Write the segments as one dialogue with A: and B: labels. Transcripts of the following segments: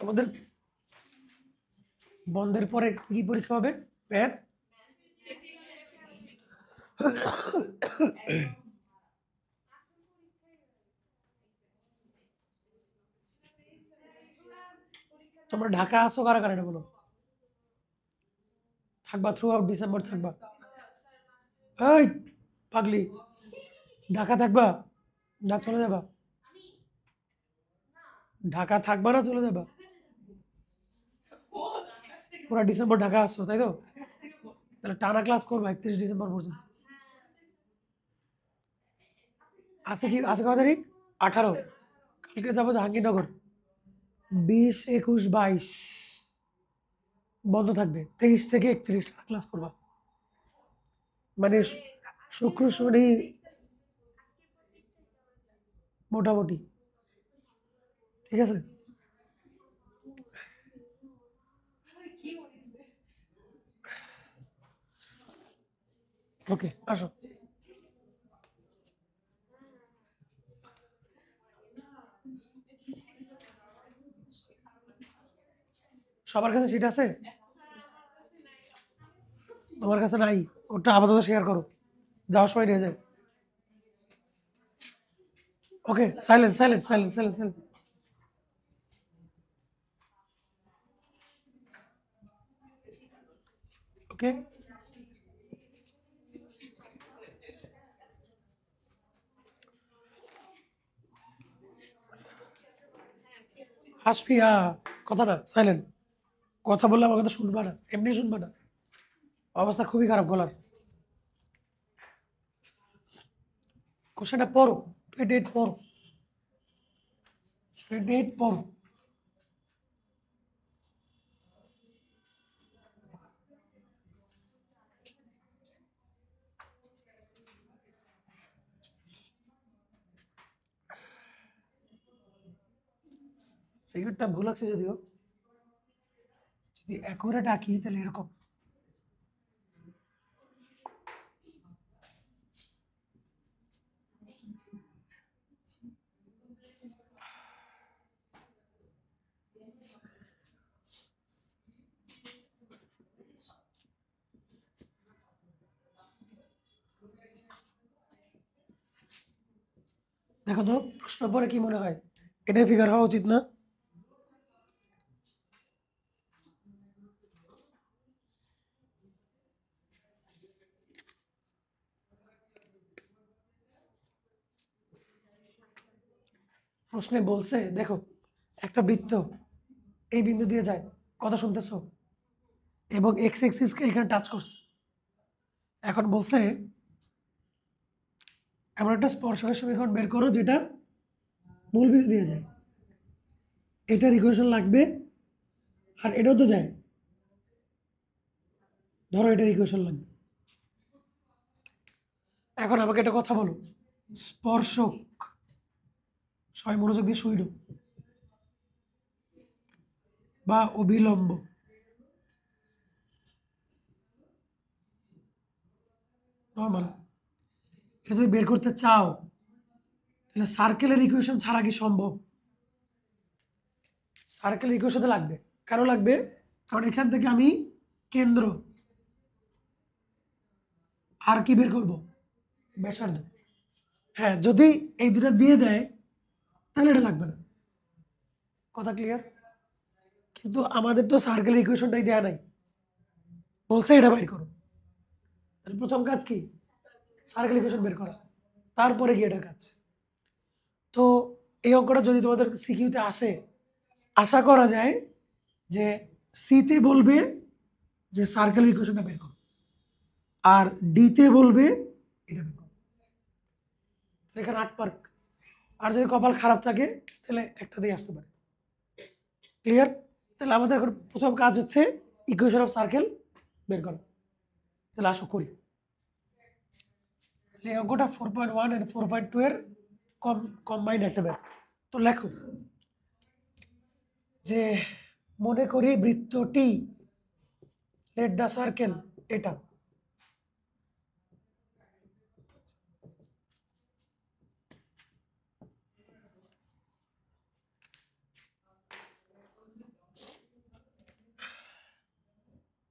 A: আমাদের বন্ধের পরে কি পরীক্ষা হবে? ম্যাথ। তোমরা ঢাকা আসো কারা কারা, এটা বলো। থাকবা থ্রু আউট ডিসেম্বর থাকবা? এই পাগলি, ঢাকা থাকবা না চলে যাবা? ঢাকা থাকবা না চলে যাবা? পুরা ডিসেম্বর ঢাকা আসছো তাই তো? তাহলে টানা ক্লাস করবা 31 ডিসেম্বর পর্যন্ত। আছে কি, আছে কত তারিখ? 18। কালকে যাবো জাহাঙ্গীরনগর। 20, 21, 22 বন্ধ থাকবে। 23 থেকে 31 টানা ক্লাস করবা। মানে শুক্র শনি মোটামুটি ঠিক আছে। ওকে আসো। সবার কাছে সিট আছে? তোমার কাছে নাই? ওটা আপাতত শেয়ার করো, যাওয়ার সময় নিয়ে যায়। Okay silent silent silent silent silent. Okay হাসফি, কথা না, সাইলেন্ট। কথা বললে আমার কথা শুনবা না, এমনি শুনবা না, অবস্থা খুবই খারাপ গলার। কোশ্চেনটা পড়ো, 28 পড়ো, 28 পড়ো। ফিগারটা ভুল আছে যদিও, যদি অ্যাকুরেট আঁকি তাহলে এরকম। দেখো তো প্রশ্ন পরে কি মনে হয়, এটাই ফিগার হওয়া উচিত না? প্রশ্নে বলছে দেখো, একটা বৃত্ত এই বিন্দু দিয়ে যায়, কথা শুনতেছো, এবং এক্স এক্সিসকে এখানে টাচ করছে। এখন বলছে এমন একটা স্পর্শকের সমীকরণ বের করো যেটা মূল বিন্দু দিয়ে যায়। এটার ইকুয়েশন লাগবে, আর এটাও তো যায়, ধরো এটার ইকুয়েশন লাগবে। এখন আমাকে একটা কথা বলো, স্পর্শক, সবাই মনোযোগ দিয়ে শুইল, বা অবিলম্ব, নর্মাল, এটা যদি বের করতে চাও তাহলে সার্কেলের ইকুয়েশন ছাড়া কি সম্ভব? সার্কেলের ইকুয়েশনে লাগবে। কেন লাগবে? কারণ এখান থেকে আমি কেন্দ্র আর কি বের করব, ব্যাসার্ধ। হ্যাঁ, যদি এই দুটো দিয়ে দেয় তাহলে এটা লাগবে না, কথা ক্লিয়ার? কিন্তু আমাদের তো সার্কেলের ইকুয়েশনটাই দেয়া নাই, বলছে এটা বের করো। তাহলে প্রথম কাজ কি? সার্কেল ইকুয়েশন বের করা, তারপরে কি এটার কাজ। তো এই অঙ্কটা যদি তোমাদের সিকিউতে আসে, আশা করা যায় যে সিতে বলবে যে সার্কেল ইকুয়েশনটা বের করো, আর ডিতে বলবে এটা বের করো। এখানে 8 মার্ক। আর যদি কপাল খারাপ থাকে তাহলে একটা দিয়ে আসতে পারে। ক্লিয়ার? তাহলে আমাদের এখন প্রথম কাজ হচ্ছে ইকুয়েশন অফ সার্কেল বের করা। তাহলে আসো করি। এই অঙ্কটা 4.1 আর 4.2 এর কম্বাইন্ড একটা ব্যাপার। তো লেখো যে মনে করি বৃত্তটি, লেট দ্য সার্কেল এটা,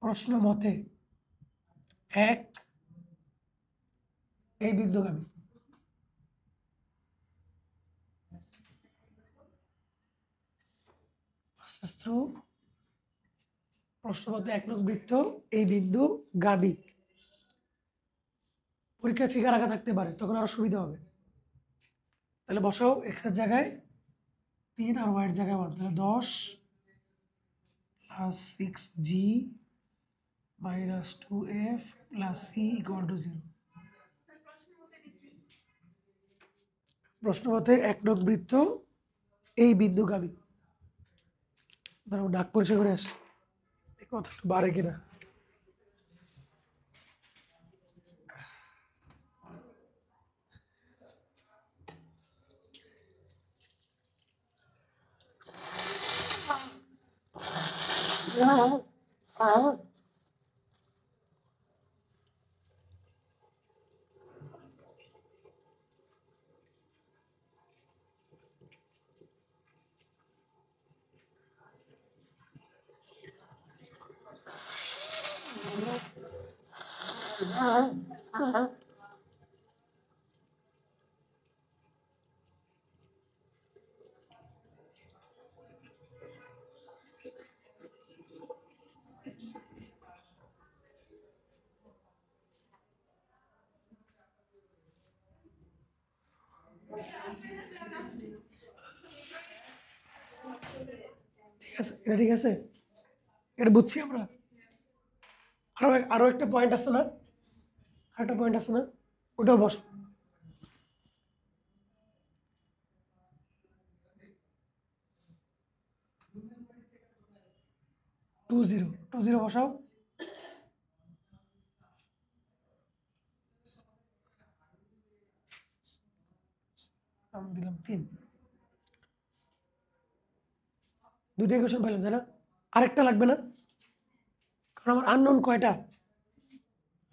A: প্রশ্ন মতে এক এই বিন্দুগামী। passes through প্রশ্ন মতে এক নং বৃত্ত এই বিন্দুগামী। পরীক্ষায় ফিগার আঁকা থাকতে পারে, তখন আরো সুবিধা হবে। তাহলে বসাও x এর জায়গায় 3 আর y এর জায়গায় 1, তাহলে 10 + 6g - 2f + c = 0। প্রশ্ন মতে এক নং বৃত্ত এই বিন্দুগামী। দাঁড়াও, ডাক পরিষ্কার করে আসি, কথা একটু বাড়ে কিনা। ঠিক আছে, এটা ঠিক আছে, এটা বুঝছি আমরা। আরো একটা পয়েন্ট আছে না, আরেকটা পয়েন্ট আছে না, ওটাও বস। 2 0 বসাও। আমি দিলাম 3। দুইটা ইকুয়েশন পেলাম, তাই না? আরেকটা লাগবে না, কারণ আমার আননোন কয়টা?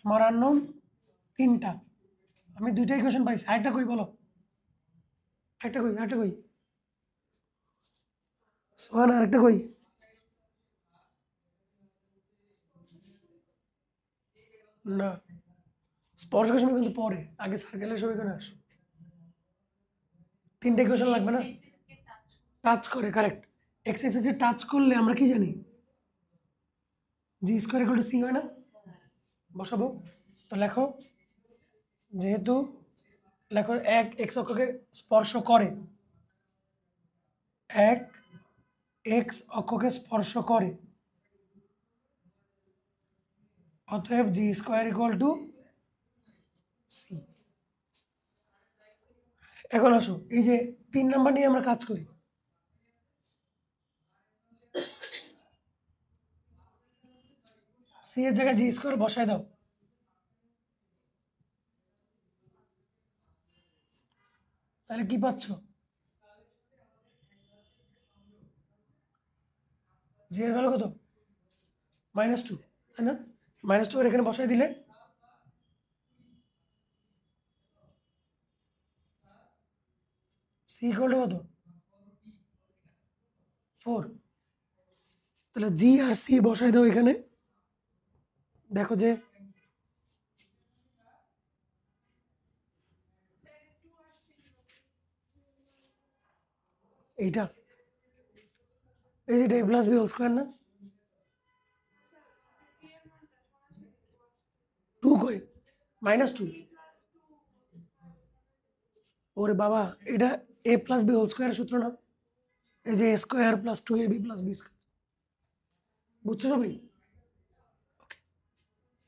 A: আমার আননোন 3টা। আমি দুইটা ইকুয়েশন পাইছি, আরেকটা কই বলো? আরেকটা কই সোহান, আরেকটা কই? না, স্পর্শকের সময় কিন্তু পরে, আগে সার্কেলের সমীকরণে আসো। 3টা ইকুয়েশন লাগবে না? টাচ করে, কারেক্ট। এক্স এক্সিসে টাচ করলে আমরা কি জানি? g² = c হয় না? বসাবো, তো লেখো, যেহেতু লেখো এক এক্স অক্ষকে স্পর্শ করে, এক এক্স অক্ষকে স্পর্শ করে, অতএব g² = c। এখন আসো, এই যে 3 নাম্বার নিয়ে আমরা কাজ করি। c এর জায়গায় g² বসায় দাও। তাহলে কি পাচ্ছ? জি এর ভ্যালু কত? -2, তাই না? -2 এর এখানে বসাই দিলে c = কত? 4। তাহলে জি আর সি বসাই দাও এখানে। দেখো যে এইটা, এই যে a + b² না? 2 কই? -2। ওরে বাবা, এটা a + b² সূত্র না? এই যে a² + 2ab + b²। বুঝছো সবাই?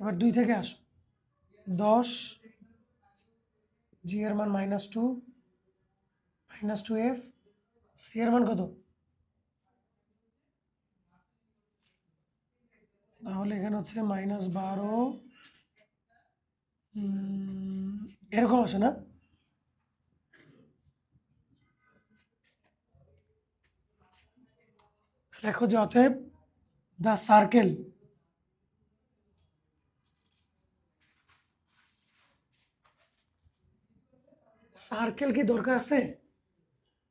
A: এবার 2 থেকে আসো। 10 g এর মান -2 -2f, c এর মান কত? তাহলে এখানে হচ্ছে -12, এরকম আসে না? লেখো যে অতএব দ্য সার্কেল সার্কেল কি দরকার আছে?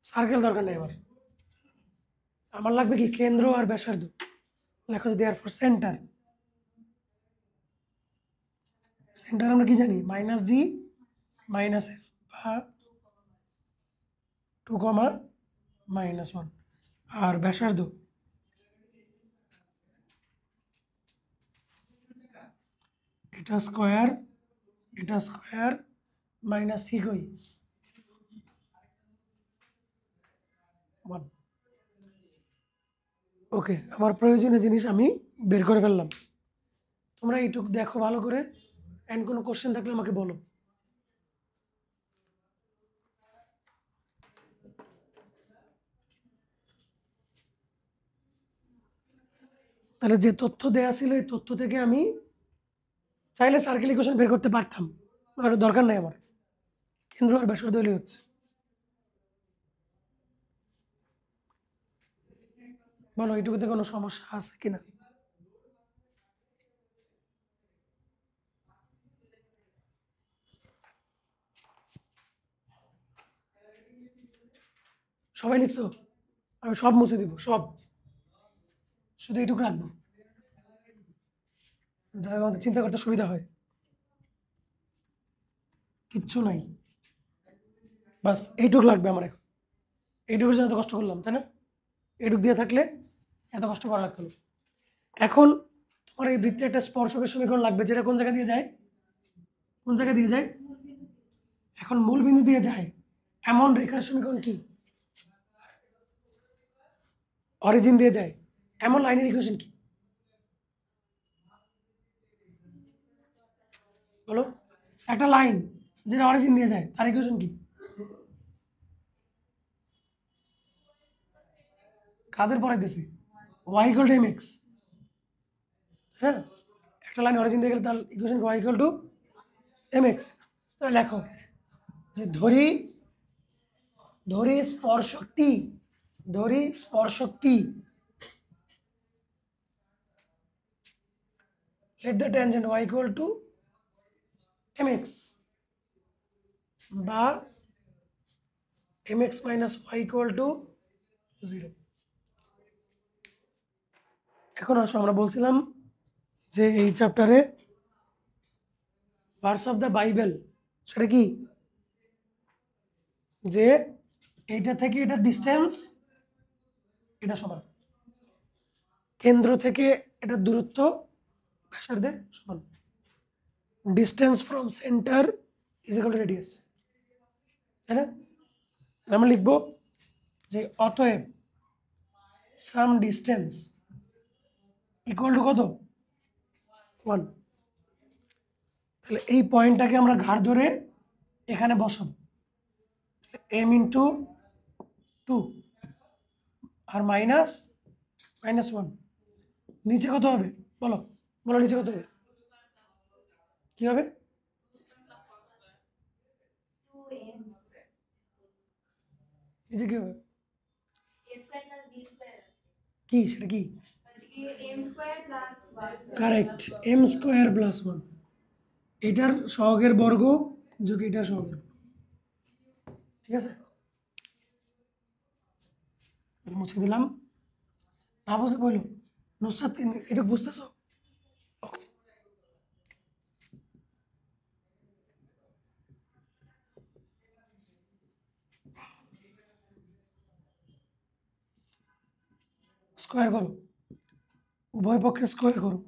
A: সার্কেল দরকার নেই আমার লাগবে কি? কেন্দ্র আর ব্যাসার্ধ। লেখো যে দেয়ারফর সেন্টার সেন্টার আমরা কি জানি মাইনাস জি মাইনাস এফ বা 2,-1 আর ব্যাসার্ধ এটা স্কোয়ার মাইনাস সি কই 1। ওকে, আমার প্রয়োজনীয় জিনিস আমি বের করে ফেললাম। তোমরা এইটুকু দেখো ভালো করে, অ্যান্ড কোনো কোশ্চেন থাকলে আমাকে বলো। তাহলে যে তথ্য দেয়া ছিল এই তথ্য থেকে আমি চাইলে সার্কেল ইকুয়েশন বের করতে পারতাম, ওটা দরকার নাই আমার, কেন্দ্র আর ব্যাসার্ধ হলেই হচ্ছে। বলো এইটুকুতে কোনো সমস্যা আছে কিনা? সবাই লিখছো? আমি সব মুছে দিব, সব, শুধু এইটুকু রাখবো যাতে আমাদের চিন্তা করতে সুবিধা হয়। কিচ্ছু নাই, বাস এইটুকু লাগবে আমার এখন। এইটুকুর জন্য এত কষ্ট করলাম, তাই না? এইটুকু দিয়ে থাকলে এত কষ্ট করা লাগতো না। এখন তোমার এই বৃত্তে একটা স্পর্শকের সমীকরণ লাগবে, যেটা কোন জায়গা দিয়ে যায়? কোন জায়গা দিয়ে যায়? এখন মূল বিন্দু দিয়ে যায় এমন রেখার সমীকরণ কি? অরিজিন দিয়ে যায় এমন লাইনের ইকুয়েশন কি? বলো, একটা লাইন যেটা অরিজিন দিয়ে যায় তার ইকুয়েশন কি? কাদের পড়াইতেছে? Y equal to M X. হ্যাঁ, একটা লাইন অরিজিন দিয়ে গেলে তার equation Y equal to M X. তাহলে লেখো যে ধরি স্পর্শকটি let the tangent y equal to mx বা mx minus y equal to 0। এখন আসো, আমরা বলছিলাম যে এই চ্যাপ্টারে ভার্স অফ দ্য বাইবেল সেটা কি? যে এইটা থেকে এটার ডিস্টেন্স এটা সমান, কেন্দ্র থেকে এটার দূরত্ব ব্যাসার্ধের সমান। Distance from centre is equal to radius, তাই না? আমরা লিখবো যে অতএব সাম ডিস্টেন্স ইকুয়াল টু কত? 1। তাহলে এই পয়েন্টটাকে আমরা ঘাড় ধরে এখানে বসাবো, এম ইন্টু 2 আর -1। নিচে কত হবে? বলো বলো, নিচে কত হবে? কি হবে? নিচে কি হবে? কি সেটা কি? Correct, m square plus 1। এটার সহগের বর্গ যোগ এটার সহগের বর্গ। ঠিক আছে, মুছে দিলাম। না বুঝলে বললো নুসরাত, এটা বুঝতেছো? ওকে, স্কোয়ার করো, উভয় পক্ষে স্কোয়ার করো।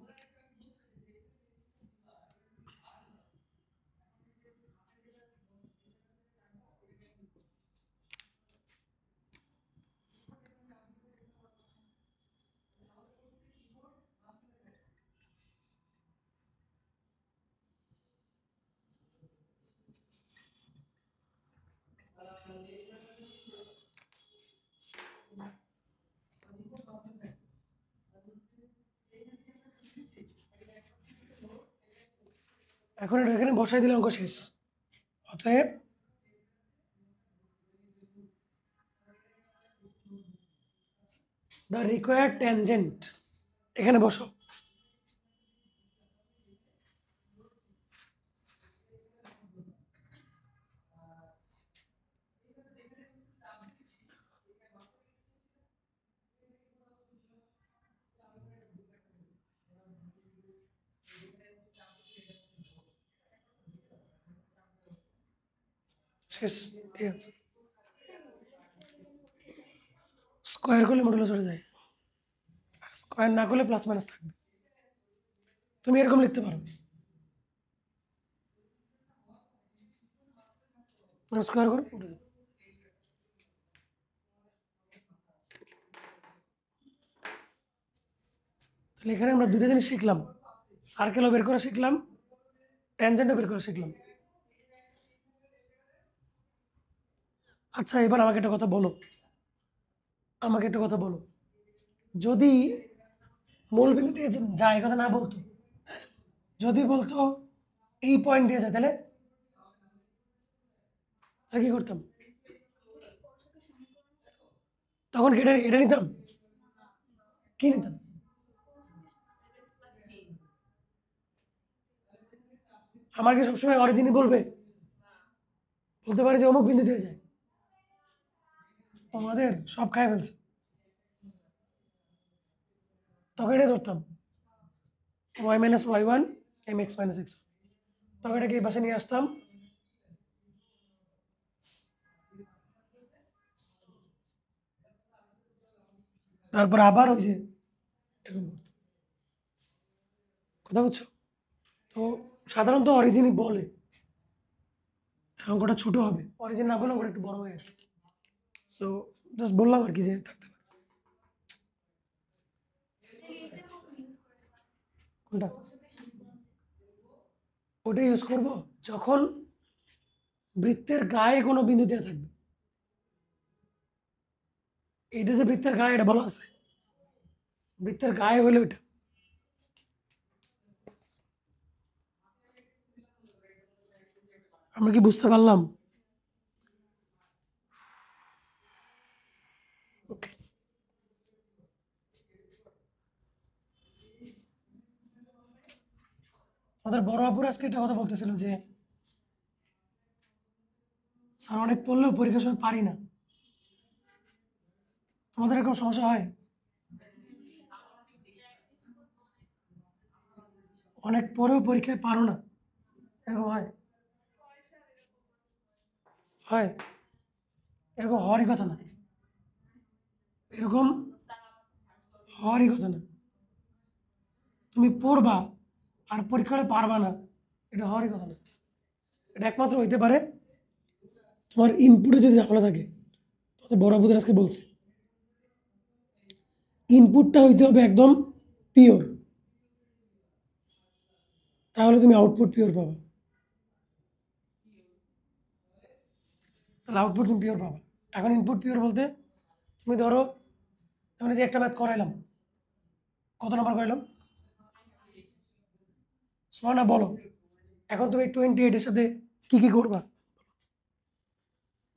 A: এখন এটা এখানে বসাই দিলে অঙ্ক শেষ। অতএব দ্য রিকোয়ার্ড ট্যানজেন্ট এখানে বসো। শেষ। এই আছে, স্কোয়ার করলে মডুলো চলে যায়, আর স্কোয়ার না করলে প্লাস মাইনাস থাকবে। তুমি এরকম লিখতে পারো, মানে স্কোয়ার করে উঠে যাবে। তাহলে এখানে আমরা দুটো জিনিস শিখলাম, সার্কেলও বের করা শিখলাম, ট্যানজেন্টও বের করা শিখলাম। আচ্ছা এবার আমাকে একটা কথা বলো, আমাকে একটা কথা বলো, যদি মূল বিন্দু দিয়ে যায় কথা না বলতো, যদি বলতো এই পয়েন্ট দিয়ে যায়, তাহলে আর কি করতাম? তখন কি এটা এটা নিতাম? কি নিতাম? আমার কি সবসময় অরিজিনই বলবে? বলতে পারে যে অমুক বিন্দু দিয়ে যায়, আমাদের সব খাই ফেলছে, তখন এটা ধরতাম y minus y one m x minus x, তখন এটাকে এই পাশে নিয়ে আসতাম, তারপর আবার ওই যে এরকম করতাম। কথা বুঝছো? তো সাধারণত অরিজিনই বলে অঙ্কটা ছোট হবে, অরিজিন না বলে অঙ্কটা একটু বড় হয়ে আসে। সো জাস্ট বললাম আর কি যে থাকতে পারে। কোনটা? ওটা ইউজ করব যখন বৃত্তের গায়ে কোনো বিন্দু দেওয়া থাকবে। এটা যে বৃত্তের গায়ে, এটা বলা আছে বৃত্তের গায়ে হলে ওইটা। আমরা কি বুঝতে পারলাম? ওকে, আমাদের বড় আপুর আজকে একটা কথা বলতেছিল যে স্যার অনেক পড়লেও পরীক্ষার সময় পারি না। তোমাদের এরকম সমস্যা হয়? অনেক পরেও পরীক্ষায় পারো না, এরকম হয়? হয়, এরকম হওয়ারই কথা না, এরকম হওয়ারই কথা না। তুমি পড়বা আর পরীক্ষাটা পারবা না, এটা হওয়ারই কথা না। এটা একমাত্র হইতে পারে তোমার ইনপুটে যদি ঝামেলা থাকে। তো বড় আপুদের আজকে বলছি, ইনপুটটা হইতে হবে একদম পিওর, তাহলে তুমি আউটপুট পিওর পাবা। তাহলে আউটপুট তুমি পিওর পাবা। এখন ইনপুট পিওর বলতে তুমি ধরো, তুমি যে একটা ম্যাথ করাইলাম, কত নাম্বার করাইলাম? সোহানা বলো, এখন তুমি 28-এর সাথে কি কি করবা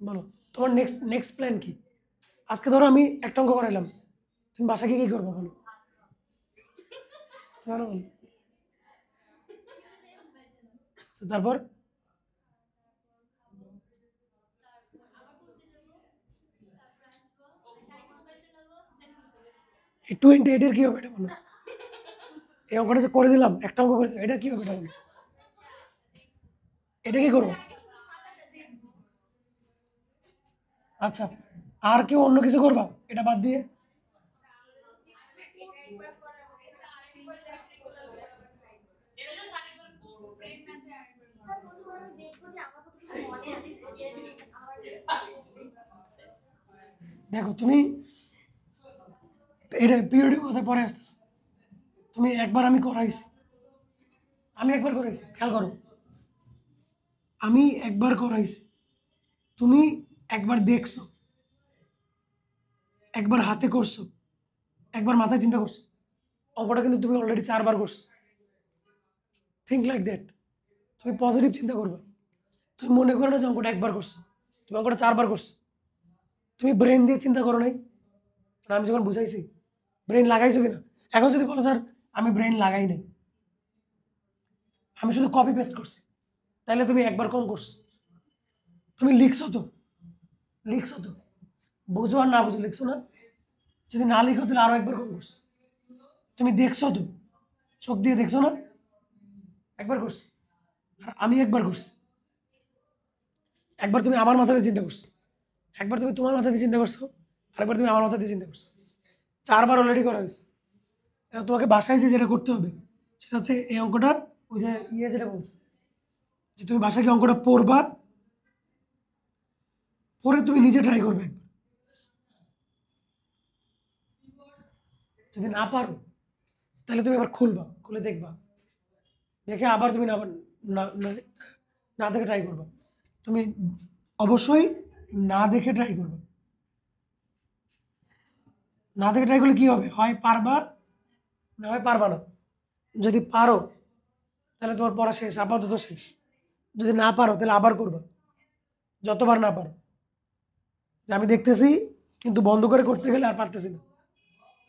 A: বলো? তোমার নেক্সট নেক্সট প্ল্যান কি? আজকে ধরো আমি একটা অঙ্ক করাইলাম, তুমি বাসা কি কি করবা বলো? সোহানা বলো। তারপর এই 28-এর কি হবে এটা বলো? এই অঙ্কটা যে করে দিলাম, একটা অঙ্ক করে দিলাম, এটা কি হবে এটা বলো? এটা কি করবো? আচ্ছা, আর কেউ অন্য কিছু করবা এটা বাদ দিয়ে? দেখো তুমি, এটা পিরিয়ডিক কথা পরে আসতেছে। তুমি একবার আমি করাইছি, আমি একবার করাইছি, খেয়াল করো, আমি একবার করাইছি, তুমি একবার দেখছো, একবার হাতে করছো, একবার মাথায় চিন্তা করছো। অঙ্কটা কিন্তু তুমি অলরেডি 4বার করছো। Think like that. তুমি পজিটিভ চিন্তা করবে। তুমি মনে করো না যে অঙ্কটা একবার করছো, তুমি অঙ্কটা 4বার করছো। তুমি ব্রেন দিয়ে চিন্তা করো নাই, মানে আমি যখন বুঝাইছি ব্রেন লাগাইছো কিনা? এখন যদি বলো স্যার আমি ব্রেন লাগাই নাই, আমি শুধু কপি পেস্ট করছি, তাহলে তুমি একবার কম করছো। তুমি লিখছো তো, লিখছো তো, বুঝো আর না বুঝো লিখছো না? যদি না লিখো তাহলে আরো একবার কম করছো। তুমি দেখছো তো, চোখ দিয়ে দেখছো না? একবার করছো, আর আমি একবার করছি। একবার তুমি আমার মাথা দিয়ে চিন্তা করছো, একবার তুমি তোমার মাথা দিয়ে চিন্তা করছো, আরেকবার তুমি আমার মাথা দিয়ে চিন্তা করছো, 4বার অলরেডি করা হয়েছে। এখন তোমাকে বাসায় যে যেটা করতে হবে সেটা হচ্ছে এই অঙ্কটা, ওই যে যেটা বলছে যে তুমি বাসায় গিয়ে অঙ্কটা পড়বা, পরে তুমি নিজে ট্রাই করবে একবার। যদি না পারো তাহলে তুমি আবার খুলবা, খুলে দেখবা, দেখে আবার তুমি না না না- না দেখে ট্রাই করবা। তুমি অবশ্যই না দেখে ট্রাই করবা। না দেখে ট্রাই করলে কি হবে, হয় পারবা না হয় পারবা না। যদি পারো তাহলে তোমার পড়া শেষ, আপাতত শেষ। যদি না পারো তাহলে আবার করবা, যতবার না পারো। যে আমি দেখতেছি কিন্তু বন্ধ করে করতে গেলে আর পারতেছি না,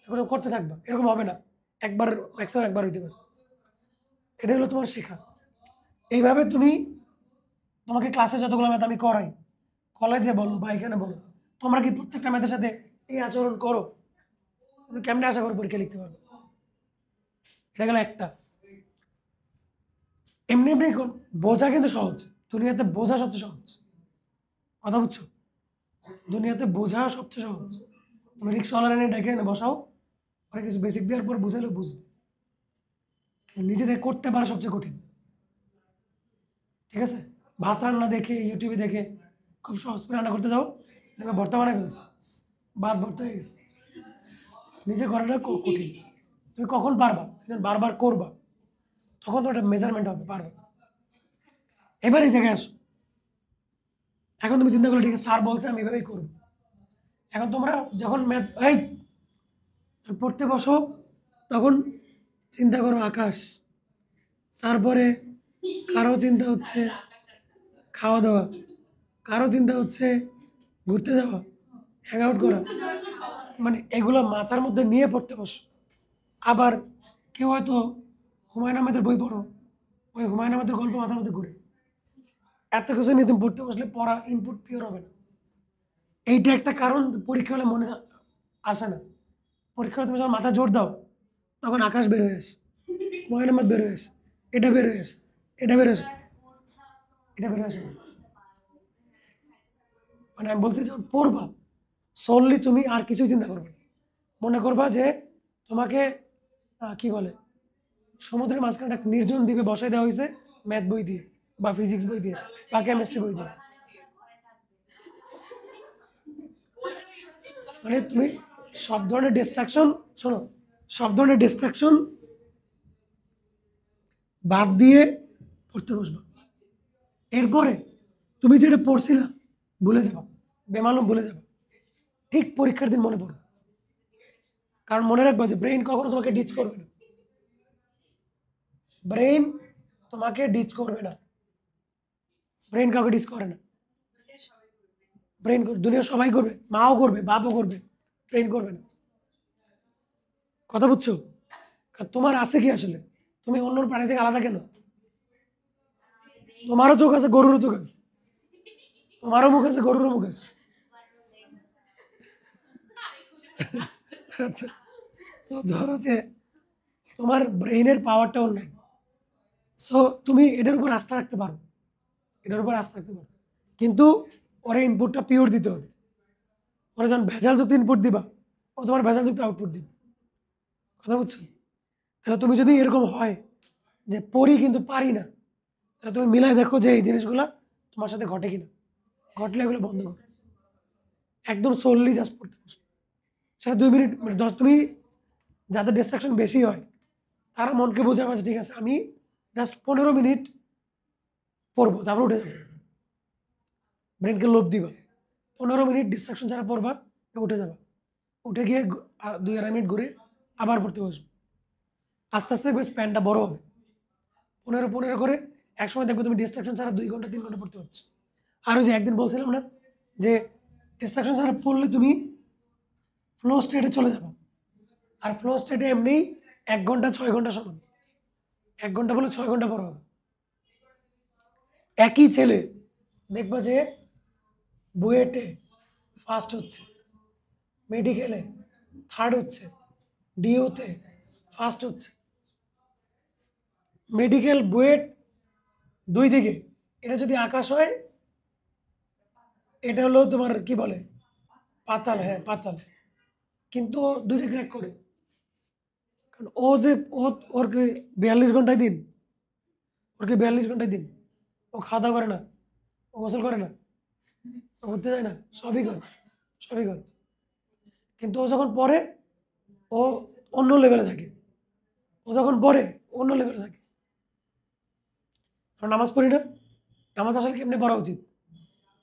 A: এরকম করতে থাকবা, এরকম হবে না। একবার, ম্যাক্সিমাম একবার হইতে পারে। এটা হলো তোমার শেখা। এইভাবে তুমি, তোমাকে ক্লাসে যতগুলো ম্যাথ আমি করাই, কলেজে বলো বা এখানে বলো, তোমরা কি প্রত্যেকটা ম্যাথের সাথে এই আচরণ করো? তুমি কেমনে আশা করো পরীক্ষা লিখতে পারবে? এটা গেল একটা। এমনি এমনি বোঝা কিন্তু সহজ, দুনিয়াতে বোঝা সবচেয়ে সহজ। কথা বুঝছো? দুনিয়াতে বোঝা সবচেয়ে সহজ। তুমি রিক্সাওয়ালা এনে ডেকে এনে বসাও, অনেক কিছু বেসিক দেওয়ার পর বুঝালে বুঝবে। নিজে থেকে করতে পারা সবচেয়ে কঠিন। ঠিক আছে? ভাত রান্না দেখে, ইউটিউবে দেখে খুব সহজ করে রান্না করতে যাও, দেখবে ভর্তা বানায় ফেলছে, ভাত ভর্তা হয়ে গেছে। নিজে করাটা কঠিন। তুমি কখন পারবা? তুমি যখন বারবার করবা, তখন তো একটা মেজারমেন্ট হবে, পারবা। এবার এই জায়গায় আসো। এখন তুমি চিন্তা করলে, ঠিক আছে স্যার বলছে আমি এভাবেই করবো। এখন তোমরা যখন ম্যাথ এই পড়তে বসো, তখন চিন্তা করো আকাশ, তারপরে কারো চিন্তা হচ্ছে খাওয়া দাওয়া, কারো চিন্তা হচ্ছে ঘুরতে যাওয়া, হ্যাং আউট করা, মানে এগুলো মাথার মধ্যে নিয়ে পড়তে বসো। আবার কেউ হয়তো হুমায়ুন আহমেদের বই পড়ো, ওই হুমায়ুন আহমেদের গল্প মাথার মধ্যে ঘুরে। এত কিছু নিয়ে তুমি পড়তে বসলে পড়া ইনপুট পিওর হবে না। এইটা একটা কারণ পরীক্ষা হলে মনে আসে না। পরীক্ষা হলে তুমি যখন মাথা জোর দাও, তখন আকাশ বের হয়ে আসে, হুমায়ুন আহমেদ বের হয়ে আসে, এটা বের হয়ে আসে, এটা বের হয়ে আসে, এটা বের হয়ে আসে না। মানে আমি বলছি যখন পড়বা, solely তুমি আর কিছুই চিন্তা করবে না। মনে করবা যে তোমাকে কি বলে, সমুদ্রের মাঝখানে একটা নির্জন দ্বীপে বসাই দেওয়া হয়েছে ম্যাথ বই দিয়ে বা ফিজিক্স বই দিয়ে বা কেমিস্ট্রি বই দিয়ে। মানে তুমি সব ধরনের ডিস্ট্রাকশন, শোনো, সব ধরনের ডিস্ট্রাকশন বাদ দিয়ে পড়তে বসবা। এরপরে তুমি যেটা পড়ছিলা ভুলে যাবা, বেমালুম ভুলে যাবা। ঠিক পরীক্ষার দিন মনে পড়বে। কারণ মনে রাখবা যে ব্রেইন কখনো তোমাকে ডিচ করবে না। ব্রেইন তোমাকে ডিচ করবে না। ব্রেইন কাউকে ডিচ করে না। ব্রেইন দুনিয়া সবাই করবে, মাও করবে, বাপও করবে, ব্রেইন করবে না। কথা বুঝছো? কারণ তোমার আছে কি আসলে? তুমি অন্য প্রাণী থেকে আলাদা কেন? তোমারও চোখ আছে, গরুরও চোখ আছে, তোমারও মুখ আছে, গরুরও মুখ আছে। আচ্ছা, তো ধরো যে তোমার ব্রেইনের পাওয়ারটাও নাই, সো তুমি এটার উপর আস্থা রাখতে পারো, এটার উপর আস্থা রাখতে পারো। কিন্তু ওরা ইনপুটটা পিওর দিতে হবে। ওরা যখন ভেজালযুক্ত ইনপুট দিবা, ও তোমার ভেজালযুক্ত আউটপুট দিবে। কথা বুঝছো? তাহলে তুমি যদি এরকম হয় যে পড়ি কিন্তু পারি না, তাহলে তুমি মিলাই দেখো যে এই জিনিসগুলো তোমার সাথে ঘটে কিনা। ঘটলে এগুলো বন্ধ করো, একদম সোললি জাস্ট পড়তে বসো। সেটা 2 মিনিট, মানে 10, তুমি যাদের ডিস্ট্রাকশন বেশি হয় তারা মনকে বোঝাবে যে ঠিক আছে আমি জাস্ট 15 মিনিট পড়বো, তারপর উঠে যাবো। ব্রেনকে লোভ দিবা, 15 মিনিট ডিস্ট্রাকশন ছাড়া পড়বা, উঠে যাবা, উঠে গিয়ে 2-2.5 মিনিট ঘুরে আবার পড়তে বসবো। আস্তে আস্তে দেখবে স্প্যানটা বড় হবে। 15-15 করে একসময় দেখবে তুমি ডিস্ট্রাকশন ছাড়া 2 ঘন্টা 3 ঘন্টা পড়তে পারছো। আর ওই যে একদিন বলছিলাম না যে ডিস্ট্রাকশন ছাড়া পড়লে তুমি ফ্লো স্টেটে চলে যাবে। আর ফ্লো স্টেটে এমনি 1 ঘন্টা 6 ঘন্টা সমান, 1 ঘন্টা বলে 6 ঘন্টা পড়া হবে। একই ছেলে দেখবা যে বুয়েটে ফার্স্ট হচ্ছে, মেডিকেলে থার্ড হচ্ছে, ডিওতে ফার্স্ট হচ্ছে। মেডিকেল বুয়েট 2 দিকে, এটা যদি আকাশ হয় এটা হলো তোমার কি বলে পাতাল, হ্যাঁ পাতাল। কিন্তু ও দুইটা ক্র্যাক করে। কারণ ও যে ও ওর কি 42 ঘন্টায় দিন, ওর কি 42 ঘন্টায় দিন, ও খাওয়া দাওয়া করে না, ও গোসল করে না, ও ঘুরতে যায় না, সবই করে, সবই করে। কিন্তু ও যখন পড়ে ও অন্য লেভেলে থাকে, ও যখন পড়ে অন্য লেভেলে থাকে। আমরা নামাজ পড়ি না, নামাজ আসলে কেমনি পড়া উচিত?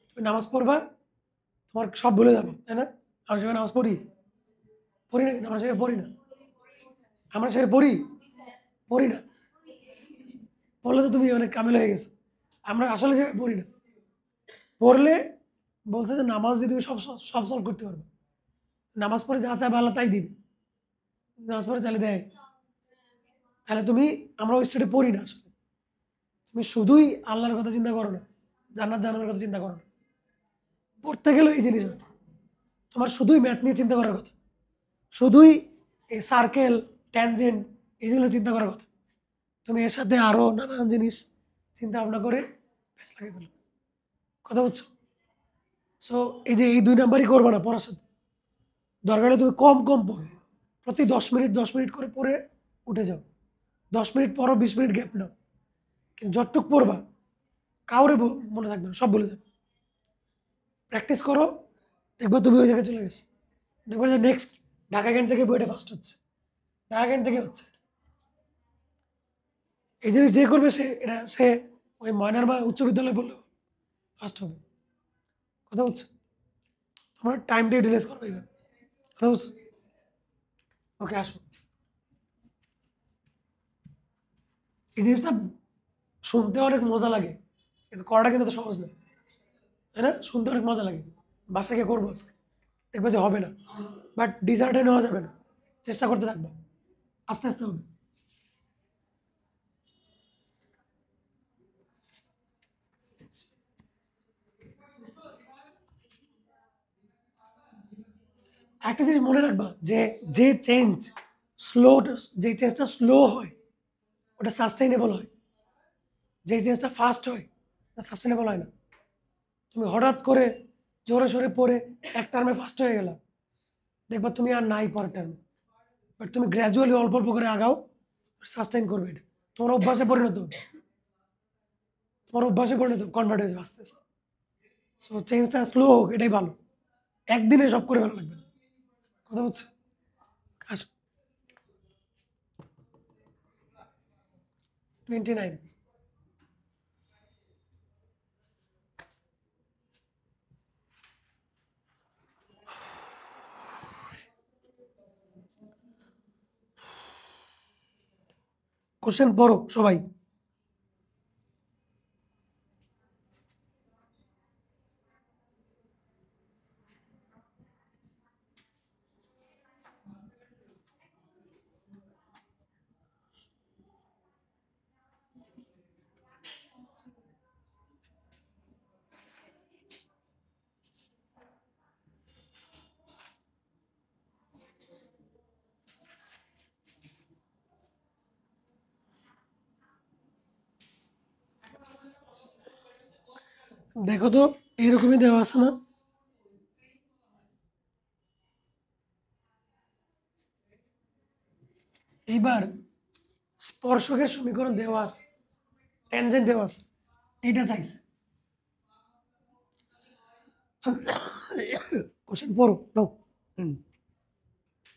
A: তুমি নামাজ পড়বা, তোমার সব ভুলে যাবে, তাই না? আমরা সবাই নামাজ পড়ি, পড়ি না, কিন্তু আমরা সবাই পড়ি না, আমরা সবাই পড়ি, পড়ি না। পড়লে তো তুমি অনেক কামেল হয়ে গেছো। আমরা আসলে সবাই পড়ি না। পড়লে বলছে যে নামাজ দিয়ে তুমি সব সব সলভ করতে পারবে। নামাজ পড়ে যা চাইবে আল্লাহ তাই দিবে। নামাজ পড়ে চালিয়ে দেয়। তাহলে তুমি, আমরা ওই স্টেটে পড়ি না আসলে। তুমি শুধুই আল্লাহর কথা চিন্তা করো না, জান্নাত জাহান্নামের কথা চিন্তা করো না। পড়তে গেলে এই জিনিস হয়। তোমার শুধুই ম্যাথ নিয়ে চিন্তা করার কথা, শুধুই এই সার্কেল, ট্যানজেন্ট, এই যেগুলো চিন্তা করার কথা। তুমি এর সাথে আরো নানান জিনিস চিন্তা ভাবনা করে ব্যাস লাগিয়ে ফেলো। কথা বুঝছো? সো এই যে এই 2 নাম্বারই করবে না পড়ার সাথে। দরকার হলে তুমি কম কম পড়ো, প্রতি 10 মিনিট 10 মিনিট করে পড়ে উঠে যাও। 10 মিনিট পরও 20 মিনিট গ্যাপ নাও, কিন্তু যতটুক পড়বা কাউরে মনে থাকবে না, সব বলে যাবে। প্র্যাকটিস করো, দেখবা তুমি ওই জায়গায় চলে গেছো। দেখবা যে নেক্সট ঢাকা ক্যান্ট থেকে বইটা ফার্স্ট হচ্ছে, ঢাকা ক্যান্ট থেকে হচ্ছে। এই জিনিস যে করবে সে, এটা সে ওই ময়নার বা উচ্চ বিদ্যালয়ে পড়লেও ফার্স্ট হবে। কথা বুঝছো? তোমার টাইমটা ইউটিলাইজ করবে এইভাবে। কথা বুঝছো? ওকে, আসো। এই জিনিসটা শুনতে অনেক মজা লাগে, কিন্তু করাটা কিন্তু এত সহজ না, তাই না? শুনতে অনেক মজা লাগে, বাসায় গিয়ে করবো আজকে, দেখবে যে হবে না। বাট ডিসার্টে নেওয়া যাবে না, চেষ্টা করতে থাকবো, আস্তে আস্তে হবে। একটা জিনিস মনে রাখবা যে যে চেঞ্জ স্লো, যে চেঞ্জটা স্লো হয় ওটা সাস্টেইনেবল হয়, যে চেঞ্জটা ফাস্ট হয় ওটা সাস্টেইনেবল হয় না। তুমি হঠাৎ করে জোরে সোরে পড়ে এক টার্মে ফার্স্ট হয়ে গেলা, দেখবা তুমি আর নাই পরের টার্মে। বাট তুমি গ্র্যাজুয়ালি অল্প অল্প করে আগাও, সাস্টেইন করবে, এটা তোমার অভ্যাসে পরিণত হবে, তোমার অভ্যাসে পরিণত কনভার্ট হয়ে যাবে আস্তে আস্তে। সো চেঞ্জটা স্লো হোক, এটাই ভালো, একদিনে সব করে ভালো লাগবে না। কথা হচ্ছে? আস 29। কোশ্চেন পড়ো সবাই। দেখো তো এরকমই দেওয়া আছে না? এইবার স্পর্শকের সমীকরণ দেওয়া আছে, ট্যানজেন্ট দেওয়া আছে, এটা চাইছে। কোশ্চেন পড়ো নাও। হুম,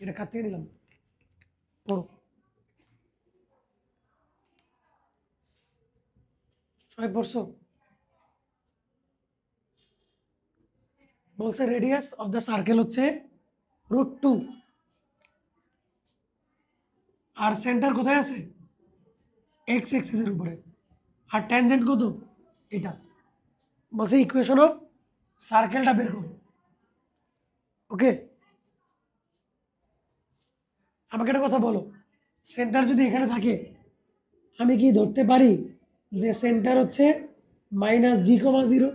A: এটা কাটিয়ে দিলাম, পড়ো সবাই। পড়ছো? বলছে রেডিয়াস অফ দ্য সার্কেল হচ্ছে √2, আর সেন্টার কোথায় আছে? এক্স এক্সিসের উপরে। আর ট্যানজেন্ট কত? এটা। বলছে ইকুয়েশন অফ সার্কেলটা বের করো। ওকে, আমাকে একটা কথা বলো, সেন্টার যদি এখানে থাকে আমি কি ধরতে পারি যে সেন্টার হচ্ছে -g,0,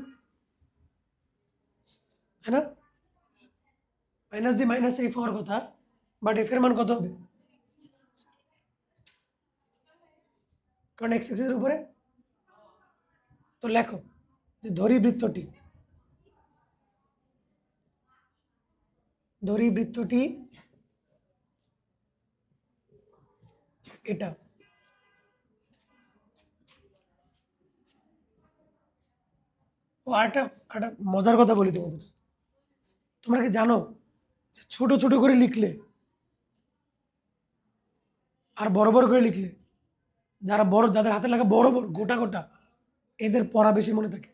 A: তাই না? -g -f হওয়ার কথা, বাট এফ এর মান কত হবে? কারণ এক্স এক্সিসের উপরে। তো লেখো যে ধরি বৃত্তটি ধরি বৃত্তটি এটা। ও আরেকটা একটা মজার কথা বলি তোমাদের। তোমরা কি জানো যে ছোট ছোট করে লিখলে আর বড় বড় করে লিখলে, যারা বড়, যাদের হাতে লেখা বড় বড় গোটা গোটা, এদের পড়া বেশি মনে থাকে।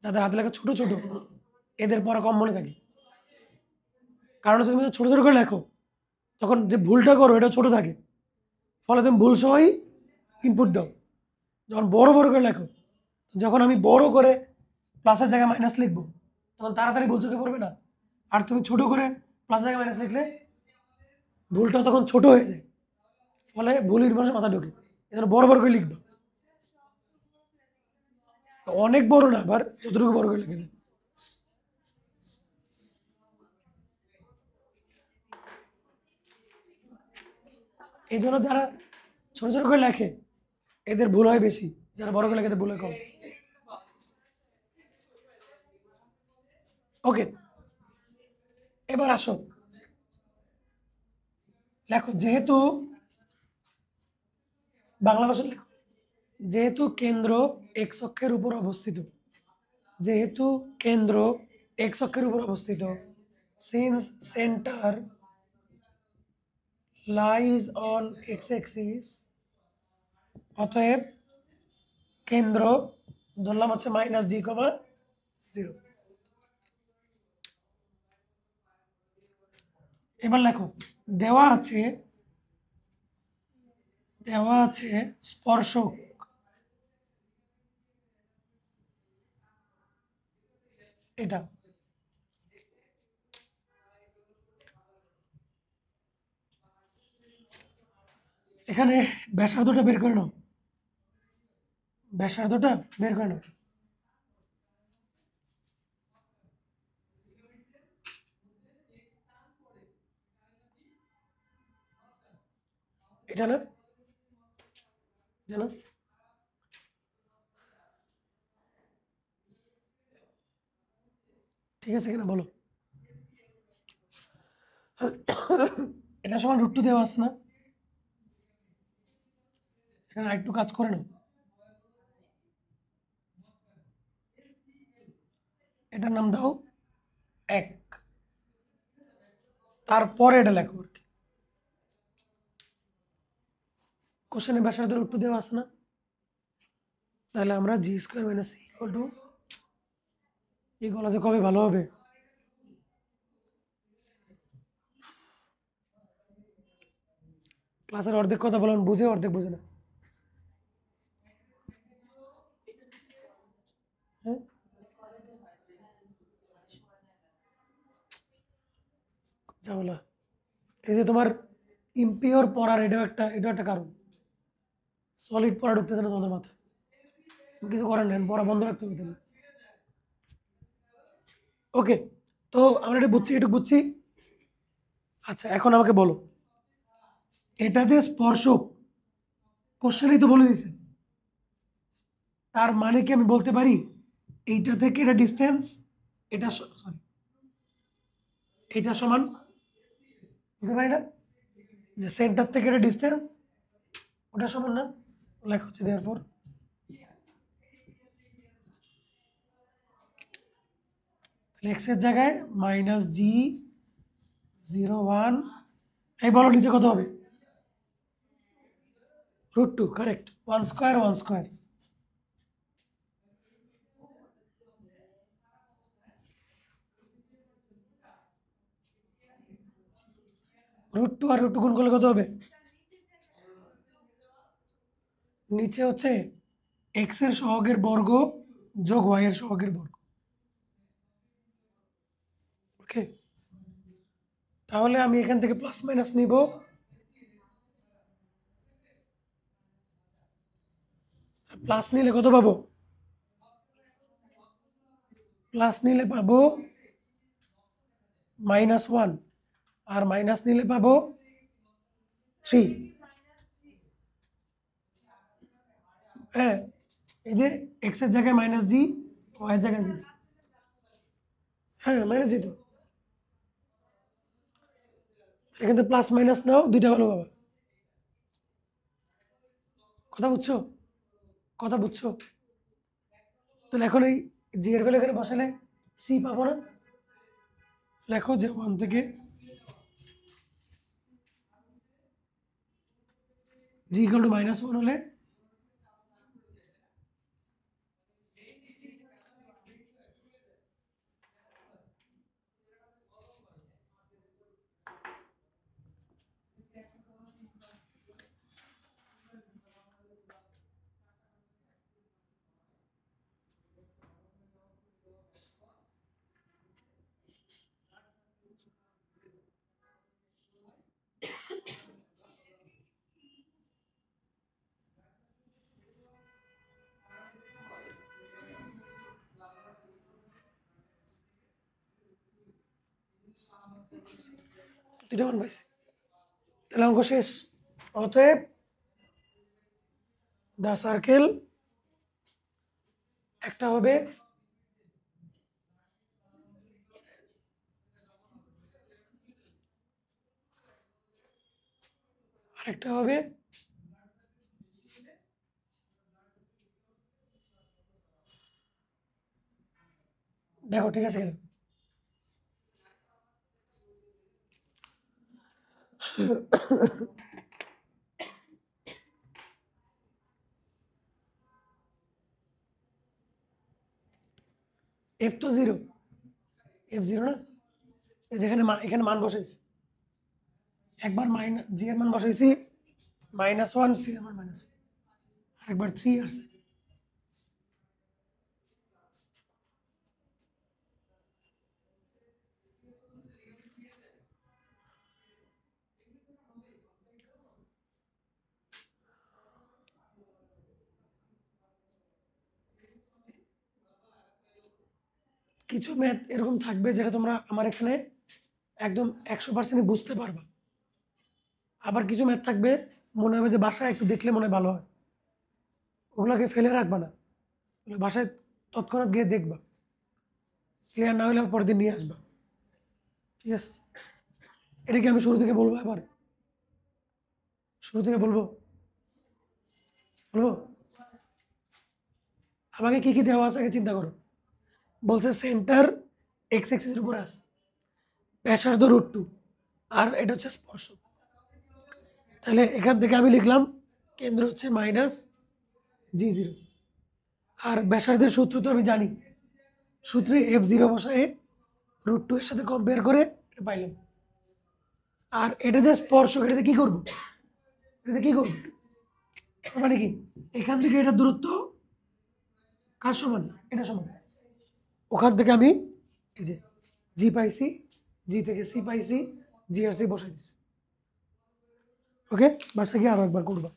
A: যাদের হাতে লেখা ছোট ছোট, এদের পড়া কম মনে থাকে। কারণ হচ্ছে তুমি ছোট ছোট করে লেখো, তখন যে ভুলটা করো এটা ছোট থাকে, ফলে তুমি ভুল সহই ইনপুট দাও। যখন বড় বড় করে লেখো, যখন আমি বড় করে প্লাসের জায়গায় মাইনাস লিখবো, তখন তাড়াতাড়ি ভুল চোখে পড়বে না। আর তুমি ছোট করে প্লাসের জায়গায় মাইনাস লিখলে ভুলটা তখন ছোট হয়ে যায়, ফলে ভুল মানুষের মাথা ঢোকে। এজন্য বড় বড় করে লিখবা, অনেক বড় না, আবার যতটুকু বড় করে লিখেছে। এই জন্য যারা ছোট ছোট করে লেখে এদের ভুল হয় বেশি, যারা বড় করে লেখে এদের ভুল হয় কম। ওকে, এবার আসো লেখো, যেহেতু বাংলা ভাষা লেখো, যেহেতু কেন্দ্র এক্স অক্ষের উপর অবস্থিত, যেহেতু কেন্দ্র এক্স অক্ষের উপর অবস্থিত, since centre lies on x Axis, অতএব কেন্দ্র ধরলাম হচ্ছে -g,0। এবার লেখো, দেওয়া আছে স্পর্শক এটা। এখানে ব্যাসার্ধটা বের করে নাও, ব্যাসার্ধটা বের করে নাও। এটা না, এটা না, ঠিক আছে কিনা বলো। এটা সমান √2 দেওয়া আছে না, এখানে আরেকটু কাজ করে নাও। এটার নাম দাও 1, তারপরে এটা লেখো আর কি। কোশ্চেনে ব্যাসার্ধ √2 দেওয়া আছে না, তাহলে আমরা g² - a এগুলো যে কবে ভালো হবে। ক্লাসের অর্ধেক কথা বলুন, বুঝে অর্ধেক বুঝে না। হ্যাঁ, ঝামেলা। এই যে তোমার ইম্পিওর পড়ার এটা একটা কারণ, সলিড পড়া ঢুকতেছে না তোমাদের মাথায়। কিছু করার নেই, পড়া বন্ধ রাখতে হবে তাহলে। ওকে, তো আমরা এটা বুঝছি, এটুকু বুঝছি। আচ্ছা, এখন আমাকে বলো, এটা যে স্পর্শক, কোশ্চেনেই তো বলে দিছে, তার মানে কি আমি বলতে পারি এইটা থেকে এটা ডিস্টেন্স, এটা সরি, এটা সমান, বুঝতে পারি না যে সেন্টার থেকে এটা ডিস্টেন্স, ওটা সমান না। লেখা হচ্ছে দেয়ারফর এক্স এর জায়গায় -g,0,1। এই বলো নিচে কত হবে, √2, কারেক্ট। 1² 1², √2 আর √2 গুণ করলে কত হবে, নিচে হচ্ছে এক্স এর সহগের বর্গ যোগ ওয়াই এর সহগের বর্গ। ওকে, তাহলে আমি এখান থেকে প্লাস মাইনাস নিব, প্লাস নিলে কত পাবো, প্লাস নিলে পাবো -1, আর মাইনাস নিলে পাবো 3। হ্যাঁ, এই যে এক্স এর জায়গায় -g, ওয়াই এর জায়গায় 0। হ্যাঁ, -g তো এখান থেকে প্লাস মাইনাস নাও, দুইটা ভালো পাবা। কথা বুঝছো? কথা বুঝছো? তাহলে এখন এই জি এর ভ্যালু এখানে বসালে সি পাবো না? লেখো যে 1 থেকে জি ইকুয়াল টু -1 হলে দুইটা মান পাইছি। তাহলে অঙ্ক শেষ। অতএব দ্য সার্কেল একটা হবে আরেকটা হবে দেখো ঠিক আছে কিনা। এফ তো জিরো, এফ জিরো না, যেখানে এখানে মান বসাইছি, একবার মাইনাস জি এর মান বসাইছি -1, সি এর মান -1, আরেকবার 3 আসছে। কিছু ম্যাথ এরকম থাকবে যেটা তোমরা আমার এখানে একদম 100% বুঝতে পারবা। আবার কিছু ম্যাথ থাকবে মনে হবে যে বাসায় একটু দেখলে মনে হয় ভালো হয়, ওগুলোকে ফেলে রাখবা না, ওগুলো বাসায় তৎক্ষণাৎ গিয়ে দেখবা, ক্লিয়ার না হলে পরের দিন নিয়ে আসবা। ঠিক আছে, এটা কি আমি শুরু থেকে বলবো? এবার শুরু থেকে বলবো বলবো আমাকে কি কি দেওয়া আছে আগে চিন্তা করো। বলছে সেন্টার এক্স এক্সিসের উপর আছে, ব্যাসার্ধ √2, আর এটা হচ্ছে স্পর্শক। তাহলে এখান থেকে আমি লিখলাম কেন্দ্র হচ্ছে -G0, আর ব্যাসার্ধের সূত্র তো আমি জানি, সূত্রে F0 বসায়ে √2 এর সাথে কম্পেয়ার করে এটা পাইলাম। আর এটা যে স্পর্শক, এটাতে কি করবো? এটাতে কি করবো মানে কি, এখান থেকে এটা দূরত্ব কার সমান? এটা সমান। ওখান থেকে আমি এই যে জি পাইছি, জি থেকে সি পাইছি, জি আর সি বসাই দিচ্ছি। ওকে, বাসা গিয়ে আরো একবার করবা।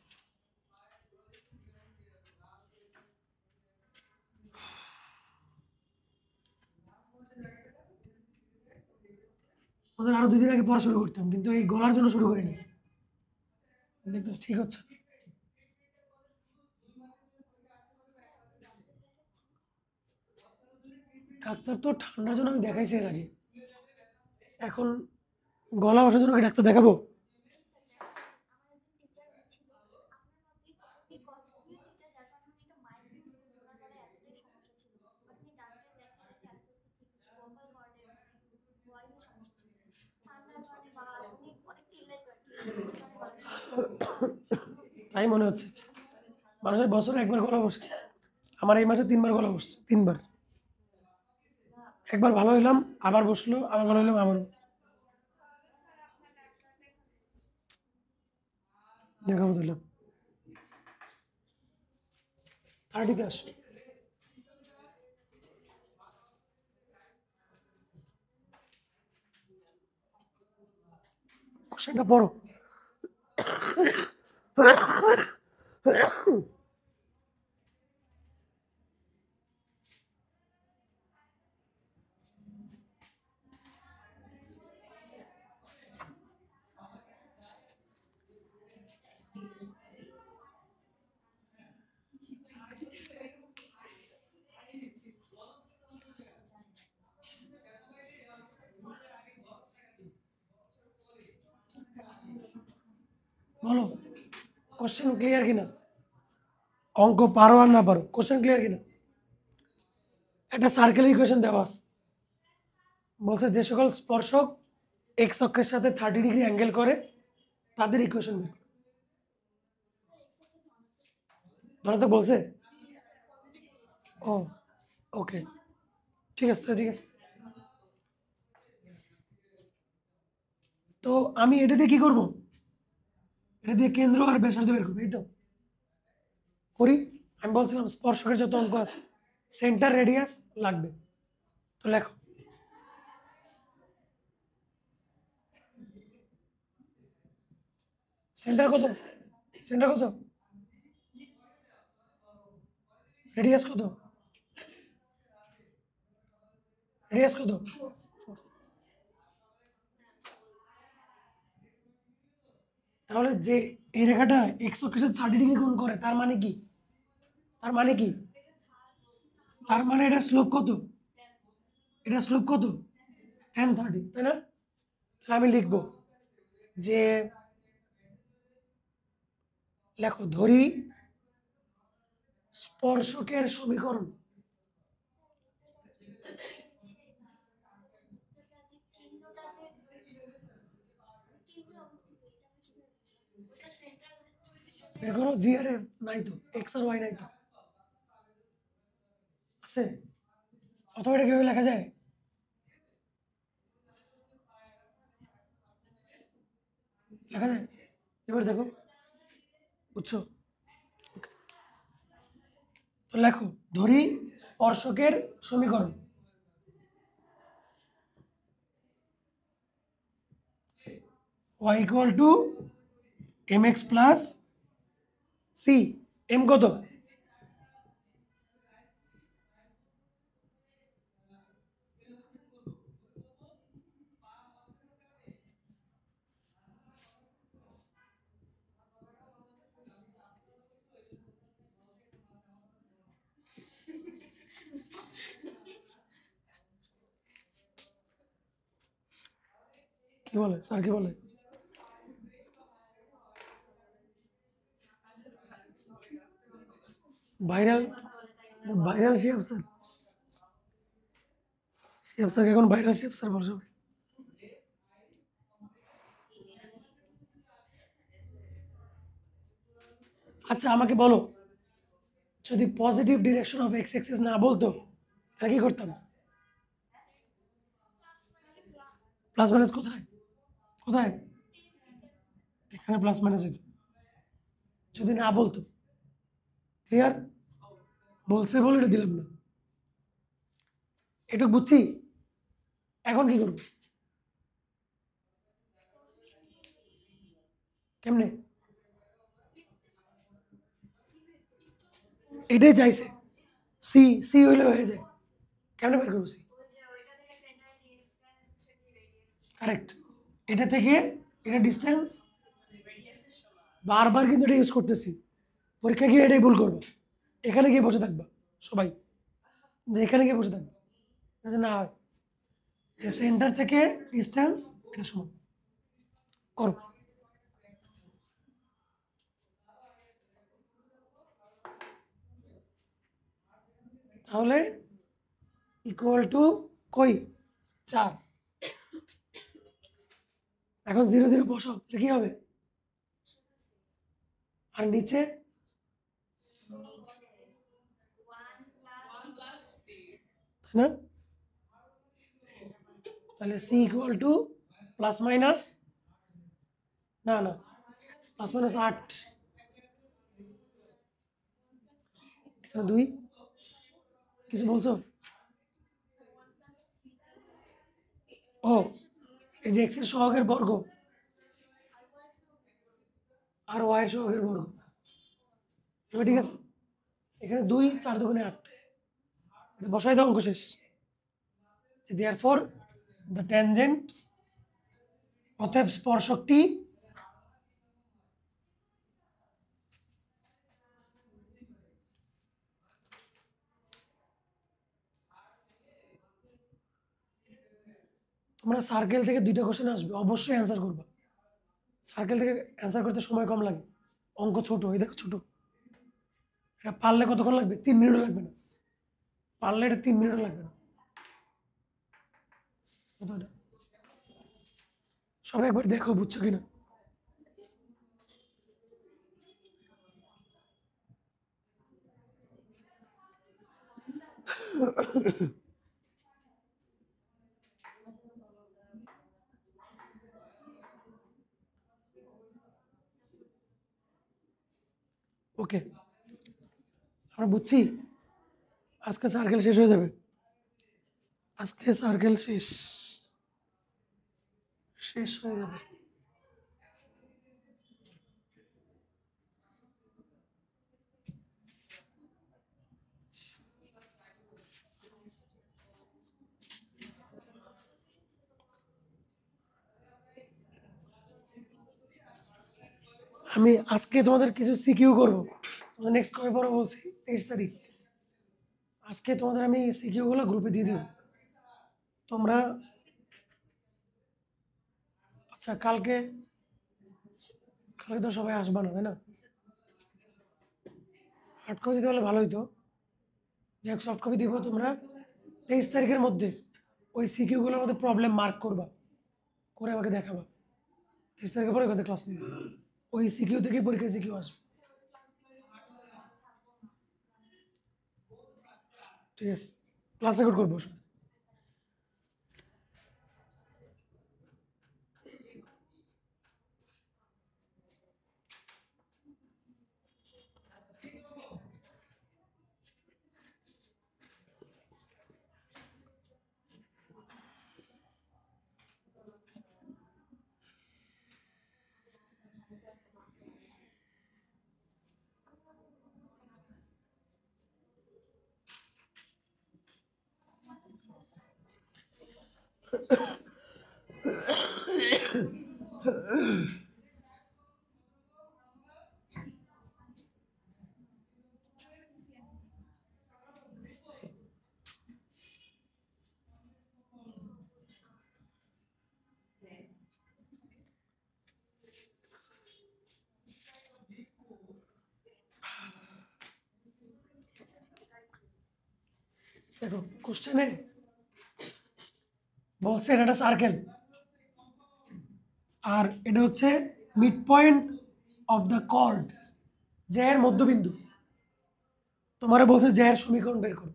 A: ওদের আরো 2 দিন আগে পড়া শুরু করতাম, কিন্তু এই গলার জন্য শুরু করিনি। দেখতেছি ঠিক হচ্ছে না। ডাক্তার তো ঠান্ডার জন্য আমি দেখাইছি এর আগে, এখন গলা বসার জন্য কি ডাক্তার দেখাবো? তাই মনে হচ্ছে, মানুষের বছরে একবার গলা বসে, আমার এই মাসে 3বার গলা বসছে, 3বার। একবার ভালো হইলাম, আবার বসলো, আবার ভালো হইলাম, আবার দেখাবো দিলাম 30তে আসো। কোশ্চেনটা পড়ো। বলো কোশ্চেন ক্লিয়ার কিনা? অঙ্ক পারো আর না পারো, কোশ্চেন ক্লিয়ার কিনা? একটা সার্কেল ইকুয়েশন দেওয়া আছে, বলছে যে সকল স্পর্শক এক্স অক্ষের সাথে 30 ডিগ্রি অ্যাঙ্গেল করে তাদের ইকুয়েশন বের করো। ধরো তো বলছে। ও ওকে, ঠিক আছে ঠিক আছে। তো আমি এটা দিয়ে কি করব? এটা দিয়ে কেন্দ্র আর ব্যাসার্ধ বের করবো, এই তো করি। আমি বলছিলাম স্পর্শকের যত অঙ্ক আছে সেন্টার রেডিয়াস লাগবে। তো লেখো, সেন্টার কত? সেন্টার কত? রেডিয়াস কত? রেডিয়াস কত? তাহলে যে এই রেখাটা এক্স অক্ষের সাথে 30 ডিগ্রি কোণ করে তার মানে কি? তার মানে কি? তার মানে এটা স্লোপ কত? এটা স্লোপ কত? 10 30, তাই না? তাহলে আমি লিখবো যে, লেখো ধরি স্পর্শকের সমীকরণ বের করো। জি আর এফ নাই তো, এক্স আর ওয়াই নাই তো, আছে? অথবা এটা কিভাবে লেখা যায়? লেখা যায়, এবার দেখো, বুঝছো? Okay. তো লেখো ধরি স্পর্শকের সমীকরণ y equal to M x plus c. M কত? কি বলে স্যার, কি বলে? Viral, viral chef sir, chef sir এখন ভাইরাল শেফ স্যার বলছো। আচ্ছা আমাকে বলো, যদি positive direction of x axis না বলতো তাহলে কি করতাম? প্লাস মাইনাস কোথায়? কোথায়? এখানে প্লাস মাইনাস হইতো যদি না বলতো। ক্লিয়ার? বলছে বলে এটা দিলাম না, এটুকু বুঝছি। এখন কি করবো? কেমনে? এটাই চাইছে, সি সি হইলে হয়ে যায়। কেমনে বের করবো সি? কারেক্ট, এটা থেকে এটা ডিস্টেন্স। বারবার কিন্তু এটা ইউজ করতেছি, পরীক্ষা গিয়ে এটাই ভুল করবো। এখানে গিয়ে বসে থাকবা সবাই, যে এখানে গিয়ে বসে থাকবে, যাতে না হয় যে সেন্টার থেকে ডিস্টেন্স এটা সমান করো। তাহলে ইকুয়াল টু কই 4। এখন 0 0 বসাও, তাহলে কি হবে? আর নিচে তাই না? তাহলে c equal to plus minus, না না, প্লাস মাইনাস 8, এখানে 2। কিছু বলছো? ও, এই যে এক্স এর সহগের বর্গ আর ওয়াই এর সহগের বর্গ, এবার ঠিক আছে। এখানে 2 4 দুগুণে 8, এটা বসাই দাও, অঙ্ক শেষ। দেয়ারফর দ্য ট্যানজেন্ট, অতএব স্পর্শকটি তোমরা সার্কেল থেকে 2টা কোশ্চেন আসবে, অবশ্যই অ্যান্সার করবা। সার্কেল থেকে অ্যান্সার করতে সময় কম লাগে, অঙ্ক ছোট, এই দেখো ছোট। এটা পারলে কতক্ষণ লাগবে? 3 মিনিটও লাগবে না। পারলে এটা 3 মিনিটও লাগবে না। কত এটা? সবাই একবার দেখো বুঝছো কিনা। ওকে, আমরা বুঝছি। আজকে সার্কেল শেষ হয়ে যাবে। আজকে সার্কেল শেষ শেষ হয়ে যাবে। আমি আজকে তোমাদের কিছু সিকিউ করবো। তোমাদের নেক্সট কবে পড়ো বলছি? 23 তারিখ। আজকে তোমাদের আমি সিকিউ গুলো গ্রুপে দিয়ে দিব। তোমরা আচ্ছা, কালকে কালকে তো সবাই আসবা না, তাই না? হার্ড কপি দিতে পারলে ভালো হইতো। যাই হোক, সফট কপি দিব। তোমরা 23 তারিখের মধ্যে ওই সিকিউগুলোর মধ্যে প্রবলেম মার্ক করবা, করে আমাকে দেখাবা। 23 তারিখের পরে কত ক্লাস নিবে, ওই সিকিউ থেকে পরীক্ষা সিকিউ আসবে। ঠিক আছে, ক্লাস রেকর্ড করবো। দেখো, কোশ্চেনে বলছে এটা একটা সার্কেল, আর এটা হচ্ছে mid point of the chord, জ্যায়ের মধ্যবিন্দু। তোমারে বলছে জ্যায়ের সমীকরণ বের করো,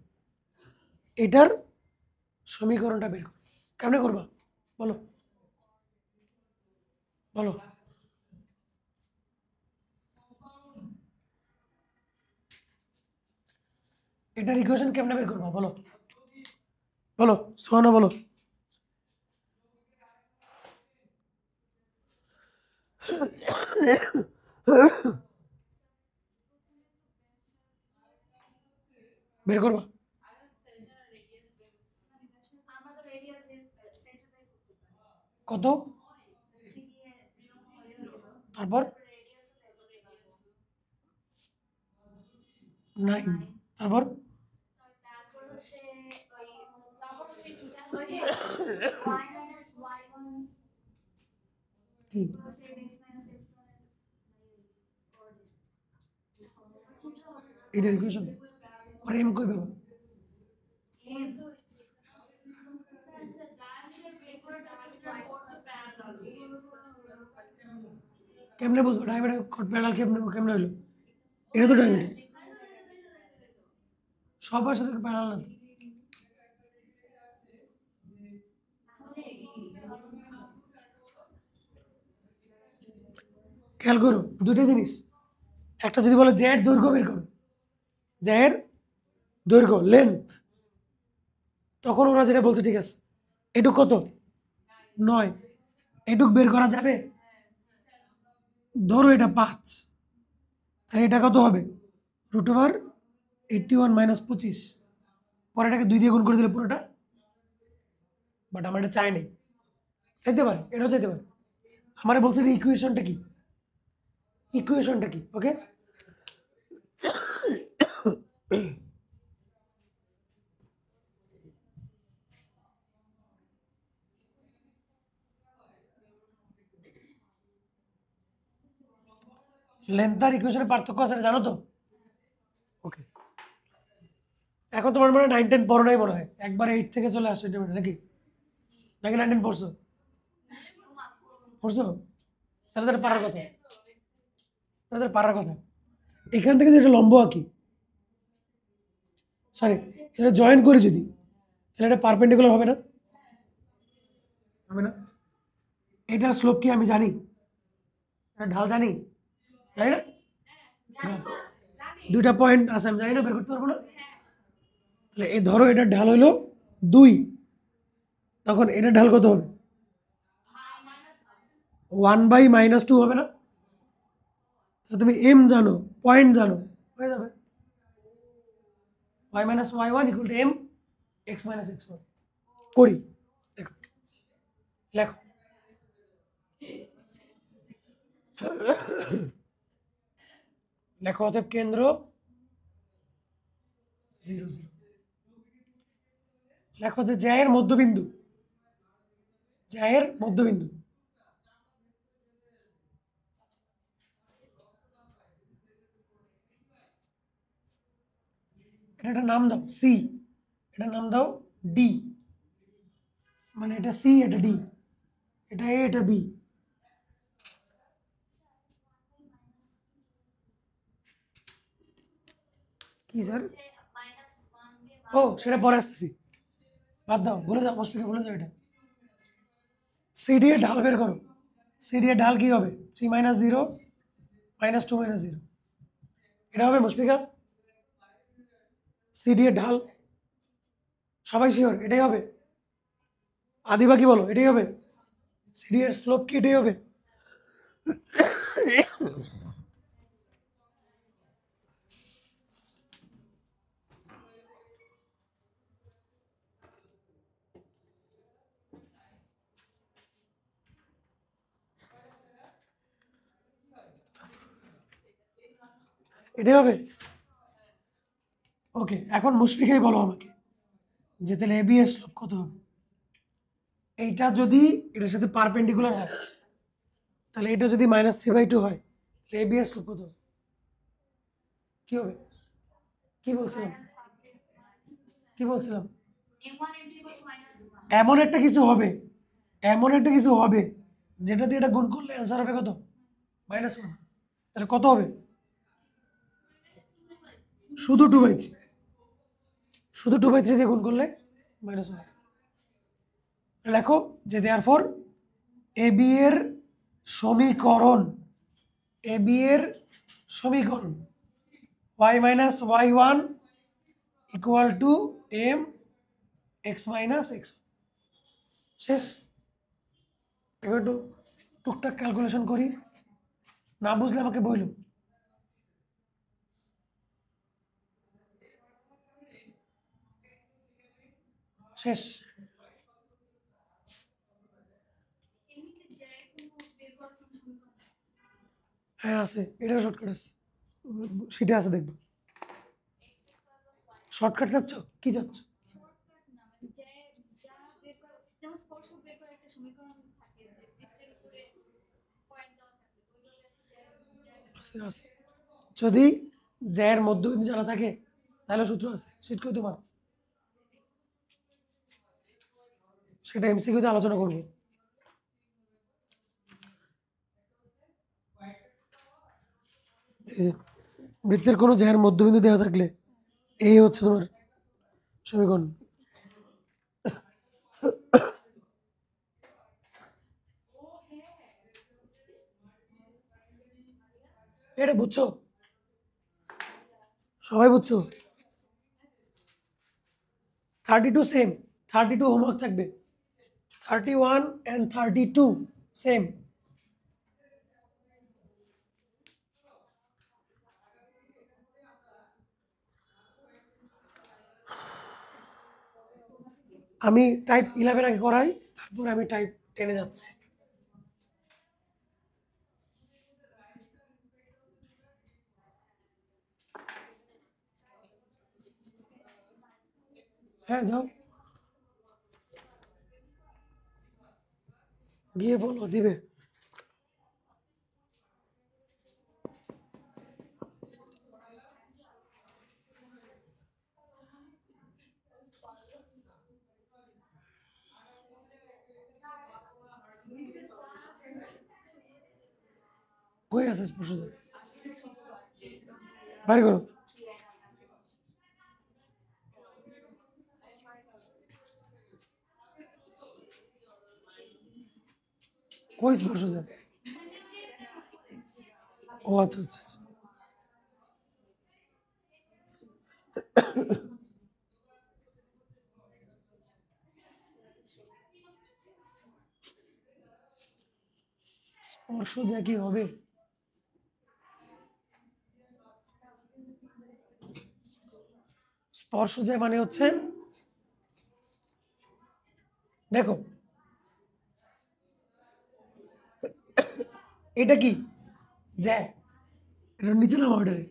A: এটার সমীকরণটা বের করো। কেমনে করবা বলো? বলো। এটার ইকুয়েশন কেমনে বের করবা বলো? বলো সোহানা, বলো। বের করবা কত? তারপর 9, তারপর কি? এটার ইকুয়েশন আর এম কই পাবো? কেমনে বুঝবো ডায়ামিটার প্যারালাল কেমনে কেমনে হইলো? এটা তো ডায়ামিটার, সবার সাথে প্যারালাল না তো। খেয়াল করো দুটো জিনিস। একটা যদি বলে জ্যায়ের দৈর্ঘ্য বের করো, জ্যায়ের দৈর্ঘ্য লেন্থ, তখন ওরা যেটা বলছে ঠিক আছে। এটুক কত? 9। এটুক বের করা যাবে? ধরো এটা 5, তাহলে এটা কত হবে? √81 - 25। পরে এটাকে 2 দিয়ে গুণ করে দিলে পুরোটা। বাট আমার এটা চাই নাই। চাইতে পারে, এটাও চাইতে পারে। আমার বলছে ইকুয়েশনটা কি, ইকুয়েশনটা কি? ওকে, লেন্থ আর ইকুয়েশনের পার্থক্য আছে না, জানো তো? ওকে, এখন তোমার মনে হয় 9-10 পড়ো নাই মনে হয়, একবার 8 থেকে চলে আসো এটা নাকি? নাকি 9-10 পড়ছো? পড়ছো? তাহলে তাদের পারার কথা, তাদের পারার কথা। এখান থেকে যেটা লম্ব আঁকি, সরি, এটা জয়েন করি যদি, তাহলে এটা পারপেন্ডিকুলার হবে না? হবে না? এটার স্লোপ কি আমি জানি? এটা ঢাল জানি, জানি না? দুইটা পয়েন্ট আছে, আমি জানি না, বের করতে পারবো না? তাহলে এই ধরো এটার ঢাল হলো 2, তখন এটার ঢাল কত হবে? 1/-2 হবে না? তো তুমি এম জানো, পয়েন্ট জানো, হয়ে যাবে। y-y1 = m x-x1 করি, দেখো, লেখো। লেখো অতএব কেন্দ্র 0 0। লেখো যে জ্যায়ের মধ্যবিন্দু, জ্যায়ের মধ্যবিন্দু, এটা নাম দাও সি, এটা নাম দাও ডি, মানে এটা সি এটা ডি, এটা এ এটা বি। কি স্যার? ও সেটা পরে আসতেছি, বাদ দাও, ভুলে যাও, মুশফিকা ভুলে যাও এটা। সিডি এর ঢাল বের করো, সিডি এর ঢাল কি হবে? 3 - 0 - 2 - 0, এটা হবে মুশফিকা? সিডি এর ঢাল সবাই শিওর এটাই হবে? আদিবা কি বলো, এটাই হবে? সিডি এর স্লোপ কি এটাই হবে? এটাই হবে? ওকে, এখন মুশফিকাই বলো আমাকে যে তাহলে এবি এর স্লোপ কত হবে? এইটা যদি এটার সাথে পারপেন্ডিকুলার হয়, তাহলে এটা যদি -3/2 হয়, তাহলে এবি এর স্লোপ কত হবে? কি হবে? কি বলছিলাম, কি বলছিলাম? এমন একটা কিছু হবে, এমন একটা কিছু হবে যেটা দিয়ে এটা গুণ করলে অ্যান্সার হবে কত? -1। তাহলে কত হবে? শুধু 2/3, শুধু 2/3 দিয়ে গুণ করলে -1। লেখো যে দেয়ারফর এবি এর সমীকরণ, এবি এর সমীকরণ y-y1 = m x-x। শেষ। এবার একটু টুকটাক ক্যালকুলেশন করি, না বুঝলে আমাকে বইলো। শেষ। হ্যাঁ আছে, এটা শর্টকাট আছে, সেটা আছে দেখবো। শর্টকাট চাচ্ছ, কি চাচ্ছ? আছে আছে, যদি জ্যায়ের মধ্যবিন্দু জানা থাকে তাহলে সূত্র আছে, সেটা করতে পারো, সেটা এমসিকিউতে আলোচনা করবো। এই যে বৃত্তের কোনো জ্যায়ের মধ্যবিন্দু দেওয়া থাকলে এই হচ্ছে তোমার সমীকরণ। এটা বুঝছো? সবাই বুঝছো? 32 সেম, 32 হোমওয়ার্ক থাকবে, 31 and 32 সেম। আমি টাইপ 11 আগে করাই, তারপর আমি টাইপ 10-এ যাচ্ছি। হ্যাঁ যাও, গিয়ে বলো দিবে। কই আছে স্পর্শ যে? বাইরে করো। কই স্পর্শ যে? ও আচ্ছা আচ্ছা আচ্ছা। স্পর্শ যে কি হবে? স্পর্শ যে মানে হচ্ছে, দেখো এটা কি? যে এটা নিচে নামা ওটারে।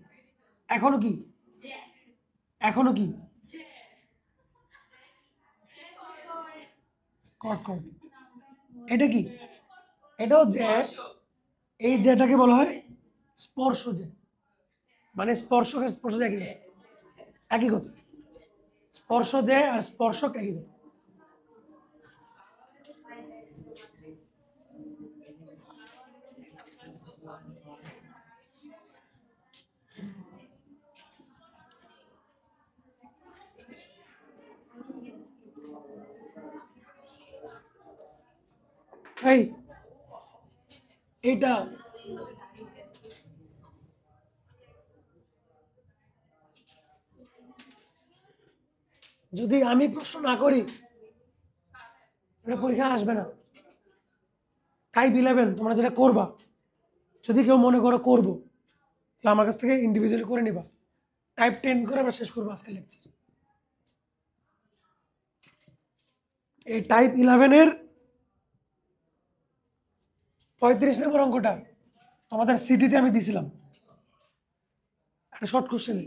A: এখনো কি? এখনো কি? কট কট। এটা কি? এটাও যে। এই যেটাকে বলা হয় স্পর্শ যে। মানে স্পর্শক আর স্পর্শ যে একই কথা। একই কথা। স্পর্শ যে আর স্পর্শক একই কথা। এই এটা যদি আমি প্রশ্ন না করি, এটা পরীক্ষা আসবে না। টাইপ 11 তোমরা যেটা করবা, যদি কেউ মনে করো করবো, তাহলে আমার কাছ থেকে ইন্ডিভিজুয়ালি করে নিবা। টাইপ 10 করে আমরা শেষ করবো আজকে লেকচার। এই টাইপ 11-এর 35 নম্বর অঙ্কটা তোমাদের সিটিতে আমি দিছিলাম। একটা শর্ট কোশ্চেনে,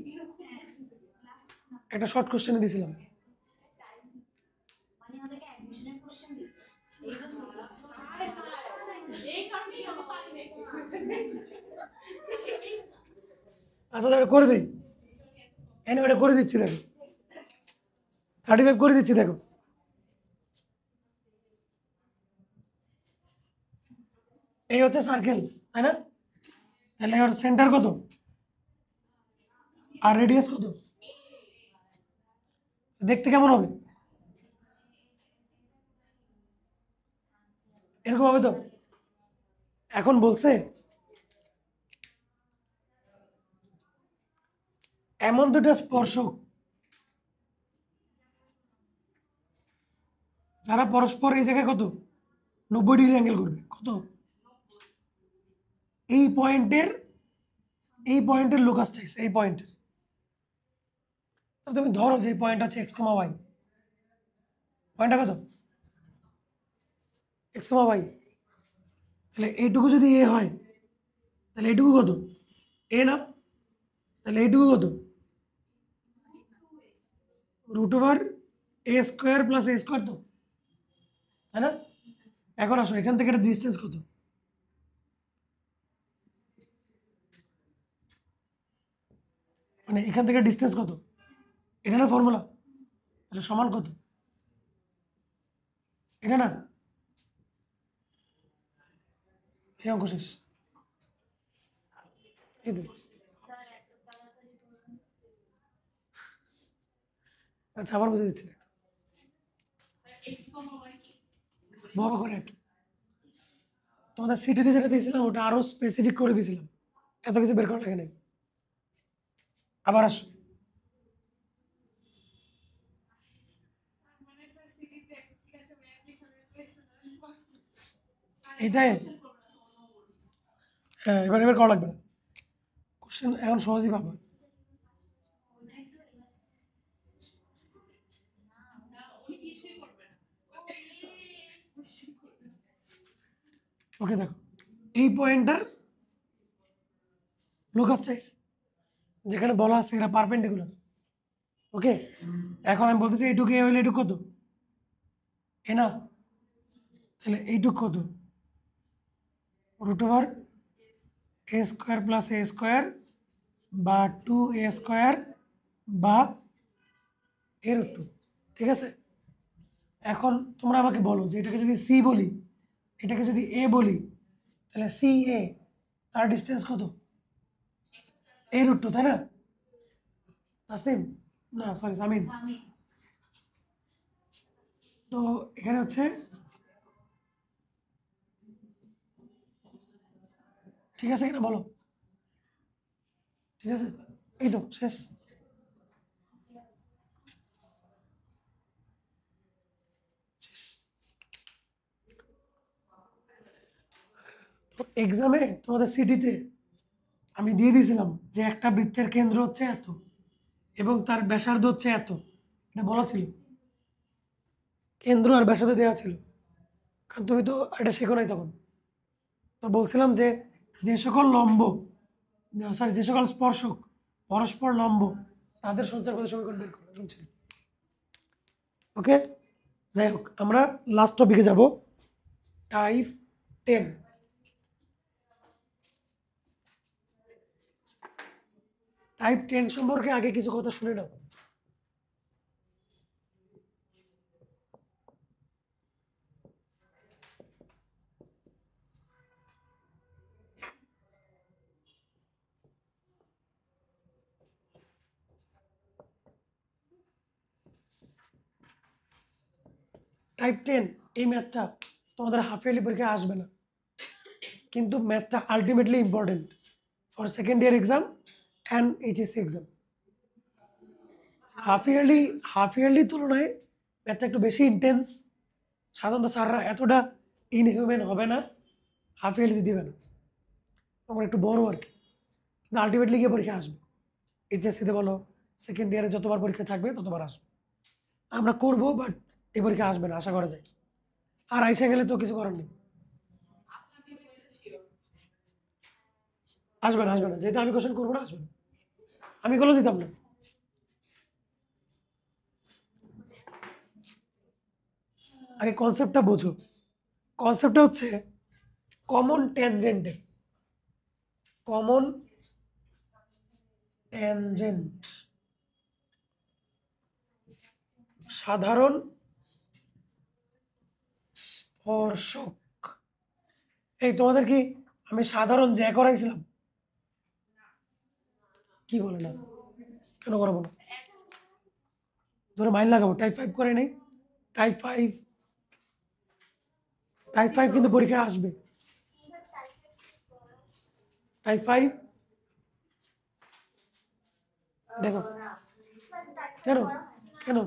A: একটা শর্ট কোশ্চেনে দিছিলাম। আচ্ছা তাহলে করে দিই। এনে ওটা করে দিচ্ছি, দেখো 35 করে দিচ্ছি, দেখো। এই হচ্ছে সার্কেল, তাই না? তাহলে এবার সেন্টার কত আর রেডিয়াস কত? দেখতে কেমন হবে? এরকম হবে তো? এখন বলছে এমন দুটো স্পর্শক যারা পরস্পর এই জায়গায় কত 90 ডিগ্রি অ্যাঙ্গেল করবে। কত? এই পয়েন্টের, এই পয়েন্টের লোকাস চাইছে, এই পয়েন্টের। তুমি ধরো যে পয়েন্ট আছে এক্স কমা ওয়াই। পয়েন্টটা কত? এক্স কমা ওয়াই। তাহলে এইটুকু যদি এ হয়, তাহলে এইটুকু কত? এ না? তাহলে এইটুকু কত? √a² প্লাস a², তো তাই না? এখন আসো এখান থেকে একটা ডিস্টেন্স কত? মানে এখান থেকে ডিস্টেন্স কত? এটা না ফর্মুলা? তাহলে সমান কত? এটা না? এই অঙ্ক শেষ। এই তো। আচ্ছা আবার বুঝে দিচ্ছি, বড় করে একটু। তোমাদের সিটিতে যেটা দিয়েছিলাম ওটা আরো স্পেসিফিক করে দিয়েছিলাম, এত কিছু বের করা লাগে নাই। আবার আসো, এটাই। হ্যাঁ, এবার এবার করা লাগবে না। কোশ্চেন এখন সহজই পাবো। ওকে দেখো, এই পয়েন্টটার লোকাস চাইস, যেখানে বলা আছে এরা পারপেন্ডিকুলার। ওকে, এখন আমি বলতেছি এইটুকু এ হইলে এইটুকু কত? এ না? তাহলে এইটুকু কত? √a² প্লাস a² বা 2a² বা a√2। ঠিক আছে, এখন তোমরা আমাকে বলো যে এটাকে যদি সি বলি, এটাকে যদি এ বলি, তাহলে সি এ তার ডিস্টেন্স কত? এই রুট টু, তাই না? তাসনিম, না সরি সামিন। তো এখানে হচ্ছে, ঠিক আছে কিনা বলো? ঠিক আছে, এই তো শেষ। তো এক্সামে তোমাদের সিটিতে আমি দিয়ে দিয়েছিলাম যে একটা বৃত্তের কেন্দ্র হচ্ছে এত এবং তার ব্যাসার্ধ হচ্ছে এত, এটা বলা ছিল, কেন্দ্র আর ব্যাসার্ধ দেওয়া ছিল। কারণ তুমি তো এটা শেখো নাই তখন। তো বলছিলাম যে যে সকল লম্ব, সরি যে সকল স্পর্শক পরস্পর লম্ব তাদের সঞ্চারপথ সমীকরণ বের করো, এরকম ছিল। ওকে, যাই হোক আমরা লাস্ট টপিকে যাব, টাইপ 10। টাইপ 10 সম্পর্কে আগে কিছু কথা শুনে নাও। টাইপ 10 এই ম্যাথটা তোমাদের হাফ ইয়ারলি পরীক্ষায় আসবে না, কিন্তু ম্যাথটা ultimately important for second year exam and HSC exam. Half yearly তুলনায় ম্যাথটা একটু বেশি ইন্টেন্স। সাধারণত স্যাররা এতটা ইনহিউম্যান হবে না, হাফ ইয়ারলিতে দিবে না, আমার একটু বড় আর কি, কিন্তু আলটিমেটলি গিয়ে পরীক্ষা আসবে। এইচএসসিতে বলো, সেকেন্ড ইয়ারে যতবার পরীক্ষা থাকবে ততবার আসবে। আমরা করবো, বাট এই পরীক্ষা আসবে না আশা করা যায়। আর আইসা গেলে তো কিছু করার নেই, আসবে না যেহেতু আমি কোশ্চেন করবো না, আসবে না, আমি এগুলো দিতাম না। আগে কনসেপ্টটা বোঝো। কনসেপ্টটা হচ্ছে কমন ট্যানজেন্টের, কমন ট্যানজেন্ট, সাধারণ স্পর্শক। এই তোমাদের কি আমি সাধারণ জ্যা করাইছিলাম? কি বলে না, কেন করাবো না? ধরে মাইন লাগাবো, টাইপ 5 করে নেই। টাইপ 5 কিন্তু পরীক্ষায় আসবে। টাইপ 5 দেখো, কেন কেন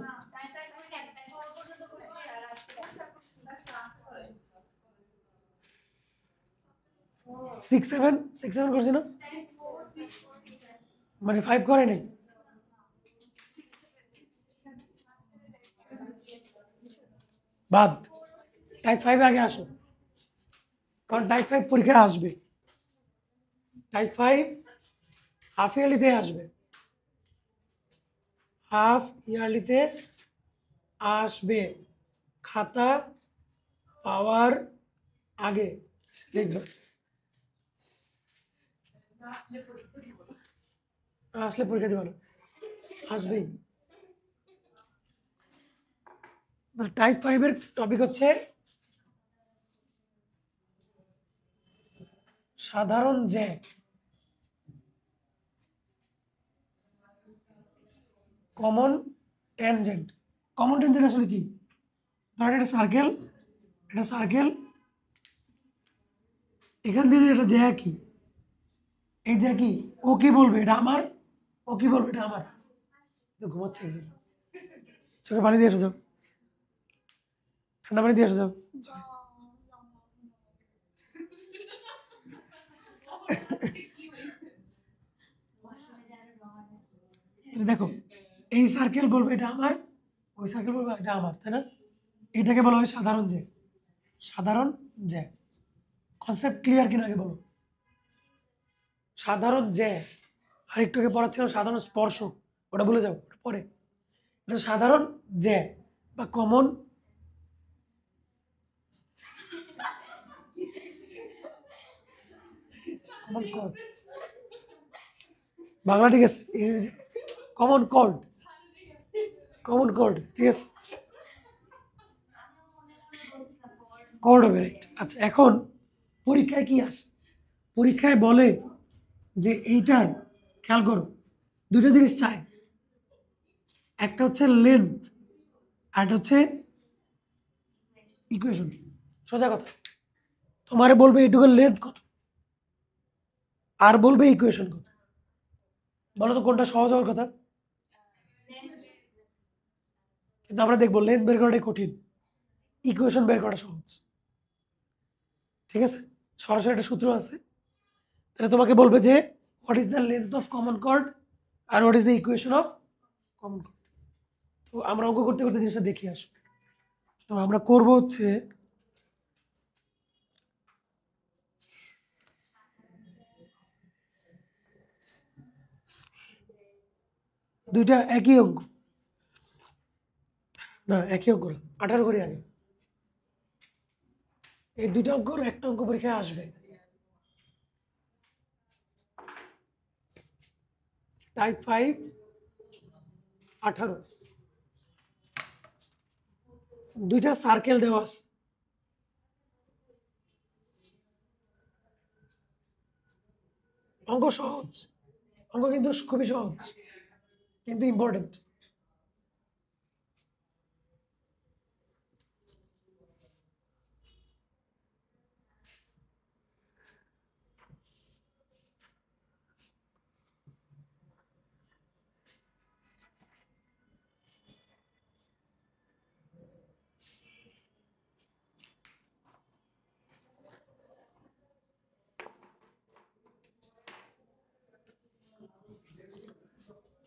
A: 6 7 করছে না, মানে 5 করে নেই। বাদ, টাইপ 5 আগে আসো, কারণ টাইপ 5 পরীক্ষায় আসবে। টাইপ 5 হাফ ইয়ারলিতে আসবে, হাফ ইয়ারলিতে আসবে, খাতা পাওয়ার আগে লিখবে, আসলে পরীক্ষা দিবা না, আসবেই। টাইপ 5 এর টপিক হচ্ছে সাধারণ জ্যা। কমন ট্যানজেন্ট, কমন ট্যানজেন্ট আসলে কি? ধরেন এটা সার্কেল, এটা সার্কেল, এখান দিয়ে এটা জ্যা কি, এই জ্যা কি, ও কি বলবে এটা আমার, ও কি বলবে এটা আমার। তো ঘুমাচ্ছে একজন, চোখে পানি দিয়ে এসে যাও, ঠান্ডা পানি দিয়ে এসে যাও। দেখো, এই সার্কেল বলবে এটা আমার, ওই সার্কেল বলবে এটা আমার, তাই না? এটাকে বলা হয় সাধারণ জ্যা, সাধারণ জ্যা। কনসেপ্ট ক্লিয়ার কিনা আগে বলো। সাধারণ জ্যা, আরেকটু আগে পড়াচ্ছিলাম সাধারণ স্পর্শক, ওটা বলে যাও, ওটা পরে। এটা সাধারণ জ্যা বা কমন, কমন কর্ড, বাংলা ঠিক আছে, ইংরেজি কমন কর্ড, কমন কর্ড, ঠিক আছে, কর্ড হবে, রাইট। আচ্ছা, এখন পরীক্ষায় কি আসে? পরীক্ষায় বলে যে এইটার, খেয়াল করো, দুইটা জিনিস চাই, একটা হচ্ছে লেন্থ আর একটা হচ্ছে ইকুয়েশন। সোজা কথা, তোমারে বলবে এইটুকুর লেন্থ কত আর বলবে ইকুয়েশন কত। বলো তো কোনটা সহজ হওয়ার কথা? কিন্তু আমরা দেখবো লেন্থ বের করাটাই কঠিন, ইকুয়েশন বের করা সহজ। ঠিক আছে, সরাসরি একটা সূত্র আছে, তাহলে তোমাকে বলবে যে what is the length of common chord আর what is the equation of common chord. তো আমরা অঙ্ক করতে করতে জিনিসটা দেখে আসবো। তো আমরা করব হচ্ছে দুইটা একই অঙ্ক, না একই অঙ্ক না, 18 করে আগে। এই দুইটা অঙ্কর একটা অঙ্ক পরীক্ষায় আসবে, টাইপ 5 18। দুইটা সার্কেল দেওয়া আছে, অঙ্ক সহজ, অঙ্ক কিন্তু খুবই সহজ কিন্তু ইম্পর্টেন্ট।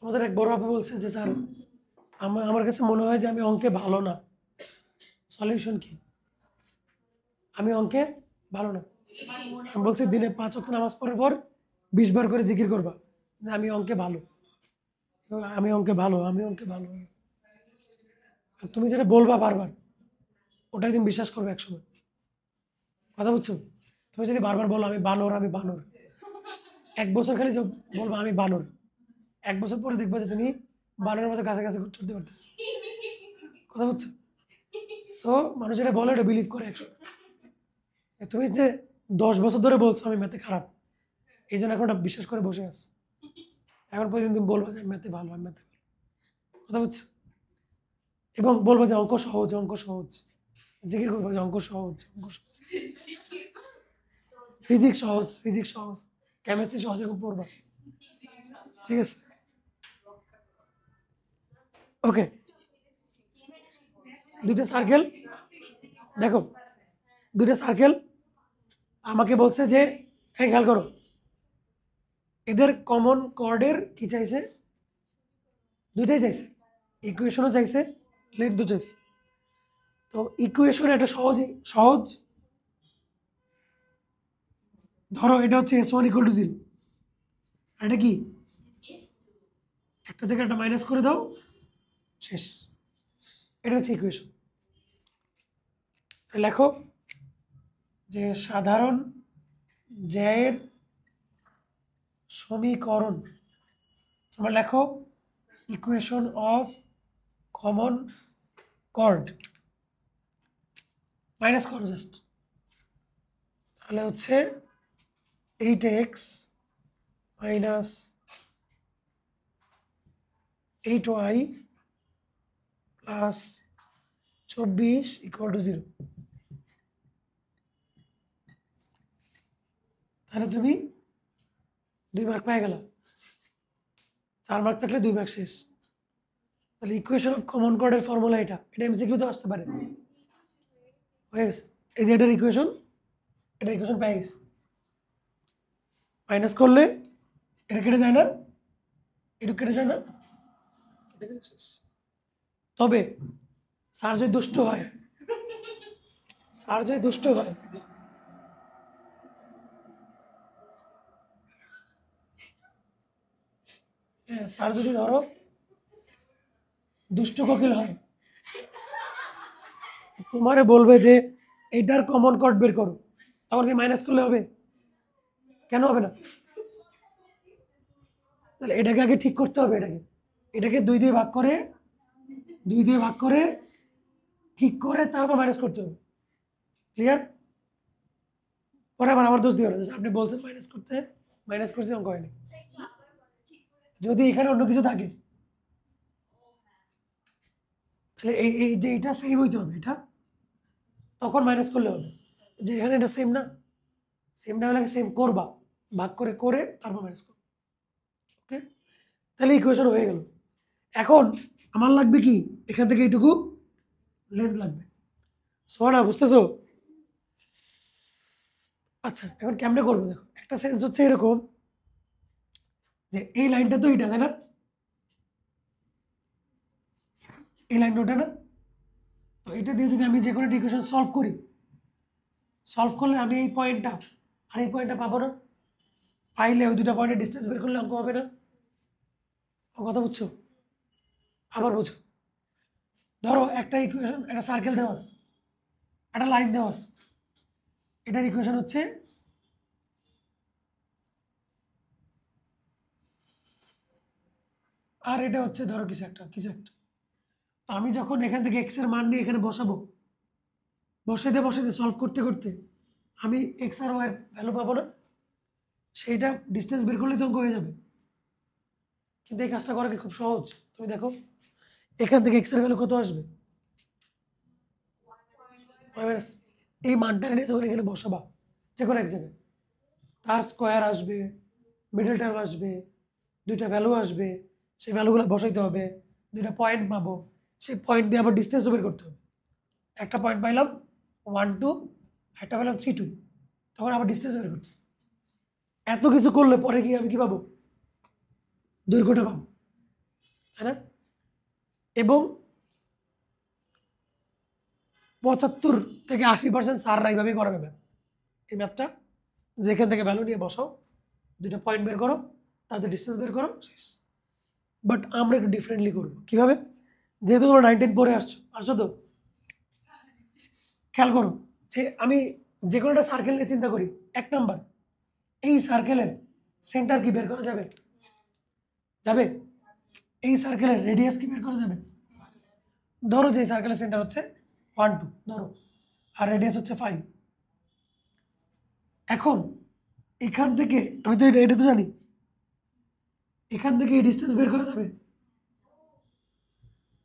A: আমাদের এক বড় আপু বলছে যে স্যার আমার কাছে মনে হয় যে আমি অঙ্কে ভালো না, সলিউশন কি? আমি অঙ্কে ভালো না, আমি বলছি দিনে 5 ওয়াক্ত নামাজ পড়ার পর 20 বার করে জিকির করবা যে আমি অঙ্কে ভালো, আমি অঙ্কে ভালো, আমি অঙ্কে ভালো। আর তুমি যেটা বলবা বারবার, ওটাই তুমি বিশ্বাস করবে একসময়। কথা বুঝছো? তুমি যদি বারবার বলো আমি বানর, আমি বানর, 1 বছর খালি বলবা আমি বানর, 1 বছর পরে দেখবা যে তুমি বানরের মতো কাছাকাছি চলতে পারতেছো। কথা বুঝছো? সো মানুষ এটা বলে, এটা বিলিভ করে একসময়। তুমি যে 10 বছর ধরে বলছো আমি ম্যাথে খারাপ, এই জন্য এখন ওটা বিশ্বাস করে বসে আছো। এখন পর্যন্ত তুমি বলবা যে আমি ম্যাথে ভালো, আমি ম্যাথে ভালো। কথা বুঝছো? এবং বলবো যে অঙ্ক সহজ, অঙ্ক সহজ, জিজ্ঞেস করবো যে অঙ্ক সহজ, অঙ্ক সহজ, ফিজিক্স সহজ, ফিজিক্স সহজ, কেমিস্ট্রি সহজ, এরকম পড়বা। ঠিক আছে, ওকে। দুইটা সার্কেল, দেখো দুইটা সার্কেল আমাকে বলছে যে এই খেয়াল করো, এদের কমন কর্ডের কি চাইছে? দুইটাই চাইছে, ইকুয়েশনও চাইছে, লেন্থও চাইছে। তো ইকুয়েশন একটা সহজই সহজ, ধরো এটা হচ্ছে S1 = 0, এটা কি একটা থেকে একটা মাইনাস করে দাও, শেষ। এটা হচ্ছে ইকুয়েশন। লেখো যে সাধারণ জ্যায়ের সমীকরণ, তোমরা লেখো equation of common chord, minus করো জাস্ট, তাহলে হচ্ছে 8x মাইনাস 8y প্লাস 24 = 0। তাহলে তুমি 2 মার্ক পেয়ে গেলা, 4 মার্ক থাকলে 2 মার্ক শেষ। তাহলে ইকুয়েশন অফ কমন কর্ডের ফর্মুলা এটা, এটা এমসিকিউ তো আসতে পারে। হয়ে গেছে, এই যে এটার ইকুয়েশন, এটা ইকুয়েশন পেয়ে গেছে। মাইনাস করলে এটা কেটে যায় না, এটা কেটে যায় না, কেটে গেলে শেষ। তবে স্যার যদি দুষ্ট হয়, স্যার যদি দুষ্ট হয়, হ্যাঁ স্যার যদি ধরো দুষ্ট কোকিল হয়, তোমারে বলবে যে এটার কমন কর্ড বের করো, তখন কি মাইনাস করলে হবে? কেন হবে না? তাহলে এটাকে আগে ঠিক করতে হবে, এটাকে এটাকে 2 দিয়ে ভাগ করে, 2 দিয়ে ভাগ করে ঠিক করে তারপর মাইনাস করতে হবে। ক্লিয়ার? পরে আবার দোষ দিও না, আপনি বলছেন মাইনাস করতে, মাইনাস করছি অঙ্ক হয়নি। যদি এখানে অন্য কিছু থাকে তাহলে এই যে এটা সেম হইতে হবে, এটা তখন মাইনাস করলে হবে। যে এখানে এটা সেম না, সেম না হলে সেম করবা, ভাগ করে করে তারপর মাইনাস করো। ওকে, তাহলে ইকুয়েশন হয়ে গেল। এখন আমার লাগবে কি, এখান থেকে এইটুকু লেন্থ লাগবে। সোহানা বুঝতেছো? আচ্ছা এখন কেমনে করবো দেখো, একটা সেন্স হচ্ছে এরকম যে এই লাইনটা তো এটা, তাই না? এই লাইনটা ওটা না? তো এটা দিয়ে যদি আমি যে কোনো একটা ইকুয়েশন সলভ করি, সলভ করলে আমি এই পয়েন্টটা আর এই পয়েন্টটা পাবো না? পাইলে ওই দুটা পয়েন্টের ডিস্টেন্স বের করলে অঙ্ক হবে না? কথা বুঝছো? আবার বুঝো, ধরো একটা ইকুয়েশন, একটা সার্কেল দেওয়া আছে, একটা লাইন দেওয়া আছে, এটার ইকুয়েশন হচ্ছে আর এটা হচ্ছে ধরো কিছু একটা কিছু একটা। তো আমি যখন এখান থেকে এক্স এর মান নিয়ে এখানে বসাবো, বসাইতে বসাইতে সলভ করতে করতে আমি এক্স আর ওয়াই ভ্যালু পাবো না? সেইটা ডিস্টেন্স বের করলে তো অঙ্ক হয়ে যাবে। কিন্তু এই কাজটা করা কি খুব সহজ? তুমি দেখো এখান থেকে এক্স এর ভ্যালু কত আসবে, এই মানটা নিয়ে যখন এখানে বসাবা যে কোনো এক জায়গায়, তার স্কোয়ার আসবে, মিডল টার্ম আসবে, দুইটা ভ্যালু আসবে, সেই ভ্যালুগুলো বসাইতে হবে, দুইটা পয়েন্ট পাবো, সেই পয়েন্ট দিয়ে আবার ডিস্টেন্সও বের করতে হবে। একটা পয়েন্ট পাইলাম 1 2, একটা পেলাম 3 2, তখন আবার ডিস্টেন্স বের করতে হবে। এত কিছু করলে পরে গিয়ে আমি কি পাবো, দৈর্ঘ্যটা পাবো, তাই না? এবং 75 থেকে 80% স্যাররা এইভাবেই করাবে ম্যাথ। এই ম্যাথটা যেখান থেকে ভ্যালু নিয়ে বসাও, দুটো পয়েন্ট বের করো, তাদের ডিস্টেন্স বের করো, শেষ। বাট আমরা একটু ডিফারেন্টলি করবো। কিভাবে? যেহেতু তোমরা 9 10 পরে আসছো, আসছো তো খেয়াল করো যে আমি যে কোনো একটা সার্কেল নিয়ে চিন্তা করি। 1 নাম্বার, এই সার্কেলের সেন্টার কি বের করা যাবে? যাবে। এই সার্কেলের রেডিয়াস কি বের করা যাবে? ধরো যে সার্কেলের সেন্টার হচ্ছে 1 2 ধরো, আর রেডিয়াস হচ্ছে 5। এখন এখান থেকে আমি তো এটা তো জানি, এখান থেকে এই ডিস্টেন্স বের করা যাবে?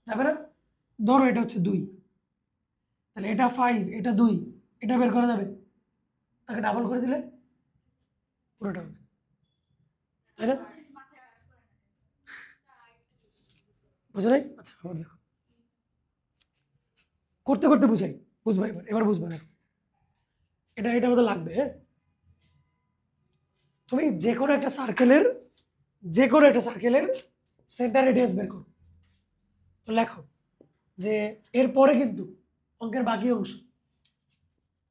A: যাবে না? ধরো এটা হচ্ছে 2, তাহলে এটা 5, এটা 2, এটা বের করা যাবে? তাকে ডাবল করে দিলে পুরোটা হবে, তাই না? বুঝে নাই? আচ্ছা আবার দেখো, করতে করতে বুঝাই, বুঝবা এবার, এবার বুঝবা। দেখো এটা এটা আমাদের লাগবে। হ্যাঁ, তুমি যে কোনো একটা সার্কেলের, যে কোনো একটা সার্কেলের সেন্টার রেডিয়াস বের করো। তো লেখো যে এরপরে কিন্তু অঙ্কের বাকি অংশ,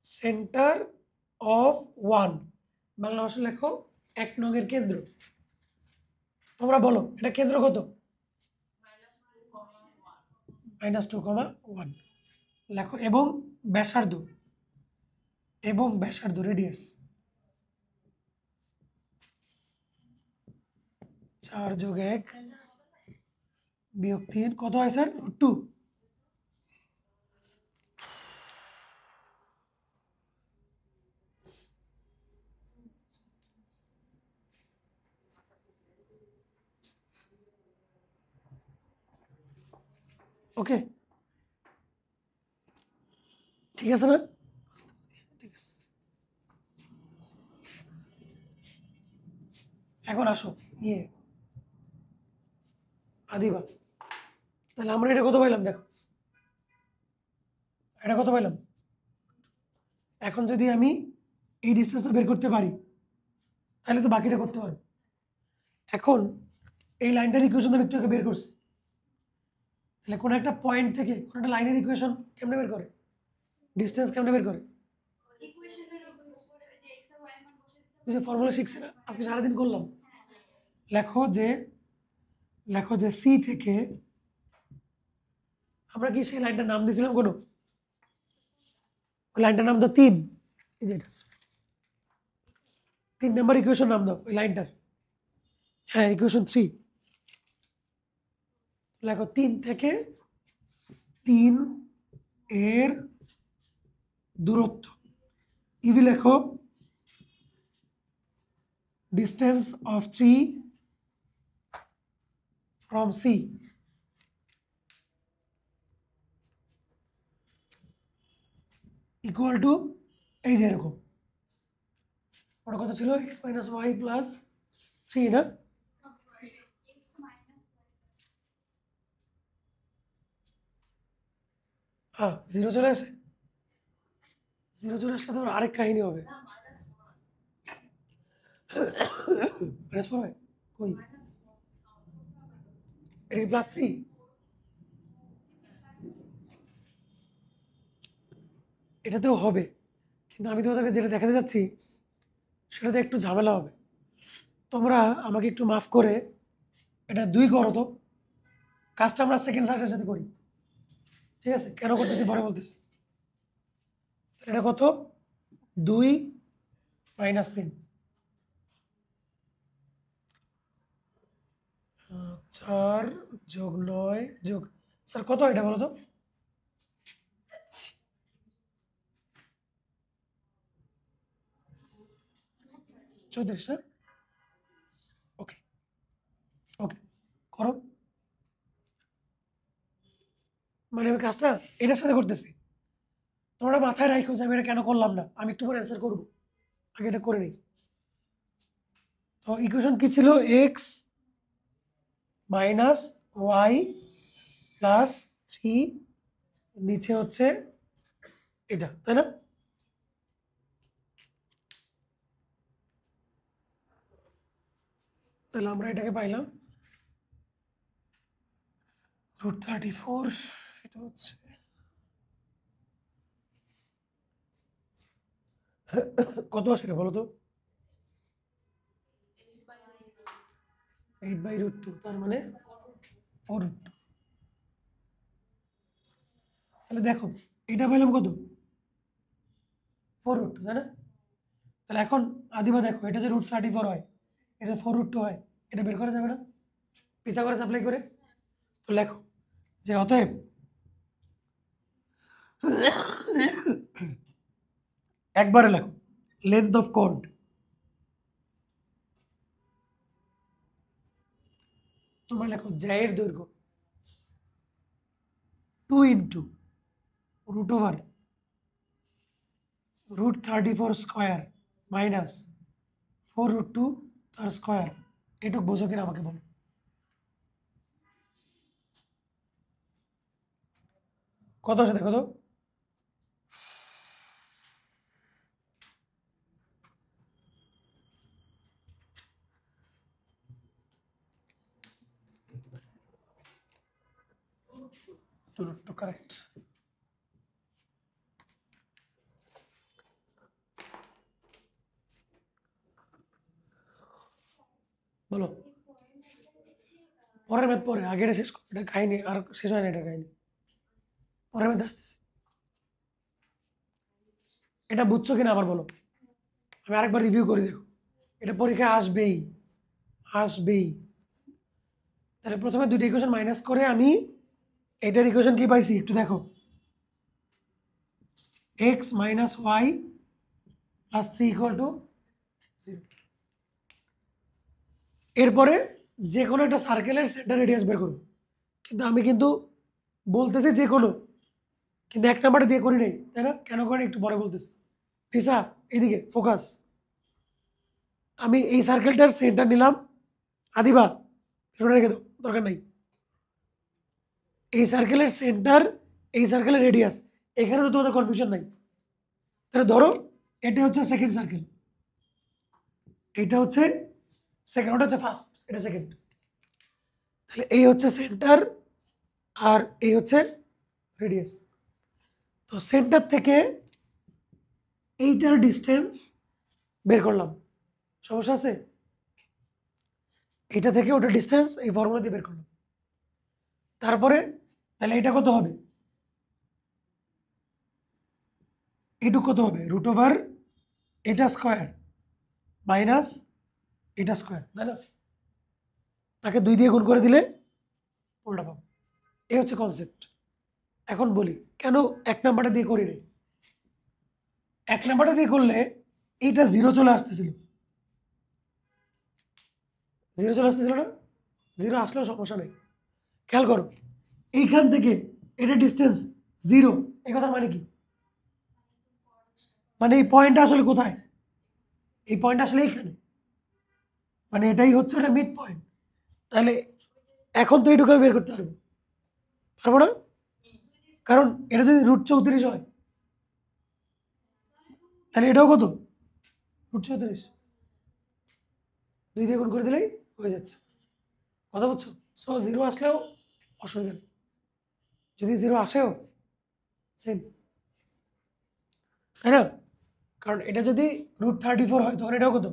A: সেন্টার অফ 1, বাংলা ভাষা লেখো 1 নং কেন্দ্র। তোমরা বলো এটা কেন্দ্র কত? -2,1 লেখো, এবং ব্যাসার্ধ, এবং ব্যাসার্ধ রেডিয়াস 4 + 1 - 3 কত হয় স্যার? 2। ওকে, ঠিক আছে না? ঠিক আছে, এখন আসো ইয়ে আদিবা, তাহলে আমরা এটা কত পাইলাম দেখো, এটা কত পাইলাম? এখন যদি আমি এই ডিস্টেন্সটা বের করতে পারি তাহলে তো বাকিটা করতে পারবো। এখন এই লাইনটার ইকুয়েশন আমি একটু আগে বের করছি, তাহলে কোনো একটা পয়েন্ট থেকে কোনো একটা লাইনের ইকুয়েশন কেমনে বের করে, ডিস্টেন্স কেমনে বের করে? ওই যে ফর্মুলা শিখছি না আজকে সারাদিন করলাম। লেখো যে, লেখো যে সি থেকে, আমরা কি সেই লাইনটার নাম দিয়েছিলাম কোনো? ওই লাইনটার নাম তো 3, এই যে এটা 3 নাম্বার ইকুয়েশন নাম দাও ওই লাইনটার। হ্যাঁ, ইকুয়েশন 3। লেখো 3 থেকে 3 এর দূরত্ব, ইভি লেখো distance of 3 from C equal to এই যে এরকম ওটা কত ছিল x minus y plus 3 না হ্যাঁ 0 চলে আসে 0 চলে আসলে তো আরেক কাহিনী হবে মাইনাস 4 হয় কই এটা প্লাস 3 এটাতেও হবে কিন্তু আমি তোমাদেরকে যেটা দেখাতে যাচ্ছি সেটাতে একটু ঝামেলা হবে তোমরা আমাকে একটু মাফ করে এটা 2 করো তো কাজটা আমরা সেকেন্ড সার্চের সাথে করি ঠিক আছে কেন করতেছি পরে বলতেছি এটা কত 2 মাইনাস 3 4 যোগ 9 যোগ স্যার কত এটা বলো তো 34 না ওকে ওকে করো মানে আমি কাজটা এটার সাথে করতেছি তোমরা মাথায় রাখো যে আমি এটা কেন করলাম না আমি একটু পরে অ্যান্সার করবো আগে এটা করে নিই তো ইকুয়েশন কি ছিল এক্স মাইনাস ওয়াই প্লাস 3 নিচে হচ্ছে এটা তাই না তাহলে আমরা এটাকে পাইলাম √34 এটা হচ্ছে কত আসে এটা বলো তো 8/√2 তার মানে 4√2 তাহলে দেখো এটা পাইলাম কত 4√2 তাই না তাহলে এখন আদিবা দেখো এটা যে √34 হয় এটা 4√2 হয় এটা বের করা যাবে না পিথাগোরাস অ্যাপ্লাই করে তো লেখো যে অতএব একবারে লেখো লেন্থ অফ কর্ড তোমরা লেখো জ্যায়ের দৈর্ঘ্য 2 ইন্টু √34 স্কোয়ার মাইনাস 4√2 তার স্কোয়ার এটুক বোঝো কিনা আমাকে বলো কত আছে দেখো তো √2 কারেক্ট বলো পরের ম্যাথ পরে আগে এটা শেষ করো এটা কাহিনি আর শেষ হয় না এটা কাহিনি পরের ম্যাথ আসতেছি এটা বুঝছো কিনা আবার বলো আমি আরেকবার রিভিউ করে দেখো এটা পরীক্ষায় আসবেই আসবেই তাহলে প্রথমে দুইটা ইকুয়েশন মাইনাস করে আমি এটার ইকুয়েশন কি পাইছি একটু দেখো x minus y plus 3 equal to 0 এরপরে যে কোনো একটা সার্কেলের সেন্টার রেডিয়াস বের করবো কিন্তু আমি কিন্তু বলতেছি যে কোনো কিন্তু এক নাম্বারে দিয়ে করি নাই তাই না কেন করি একটু পরে বলতেছি নিসা এদিকে ফোকাস আমি এই সার্কেলটার সেন্টার নিলাম আদিবা এখানে রেখে দাও দরকার নাই এই সার্কেলের সেন্টার এই সার্কেলের রেডিয়াস এখানে তো তোমাদের কনফিউশন নাই তাহলে ধরো এটা হচ্ছে সেকেন্ড সার্কেল এটা হচ্ছে সেকেন্ড ওটা হচ্ছে ফার্স্ট এটা সেকেন্ড তাহলে এই হচ্ছে সেন্টার আর এই হচ্ছে রেডিয়াস তো সেন্টার থেকে এইটার ডিস্টেন্স বের করলাম সমস্যা আছে এটা থেকে ওটা ডিস্টেন্স এই ফর্মুলা দিয়ে বের করলাম তারপরে তাহলে এটা কত হবে এটুকু কত হবে √ওভার এটা স্কোয়ার মাইনাস এটা স্কোয়ার তাই না তাকে 2 দিয়ে গুণ করে দিলে উল্টা পাবো এই হচ্ছে কনসেপ্ট এখন বলি কেন এক নাম্বারটা দিয়ে করি নাই এক নাম্বারটা দিয়ে করলে এইটা 0 চলে আসতেছিল জিরো চলে আসতেছিল না, জিরো আসলেও সমস্যা নেই। খেয়াল করো এইখান থেকে এটা ডিস্টেন্স জিরো, এই কথার মানে কি? মানে এই পয়েন্টটা আসলে কোথায়? এই পয়েন্ট আসলে এইখানে, মানে এটাই হচ্ছে একটা মিড পয়েন্ট। তাহলে এখন তো এইটুকু আমি বের করতে পারবো, পারবো না? কারণ এটা যদি √34 হয় তাহলে এটাও কত? √34, 2 দিয়ে গুণ করে দিলেই হয়ে যাচ্ছে। কথা বুঝছো? সো জিরো আসলেও অসুবিধা নেই, যদি জিরো আসেও সেম, তাই না? কারণ এটা যদি √34 হয় তখন এটাও কত?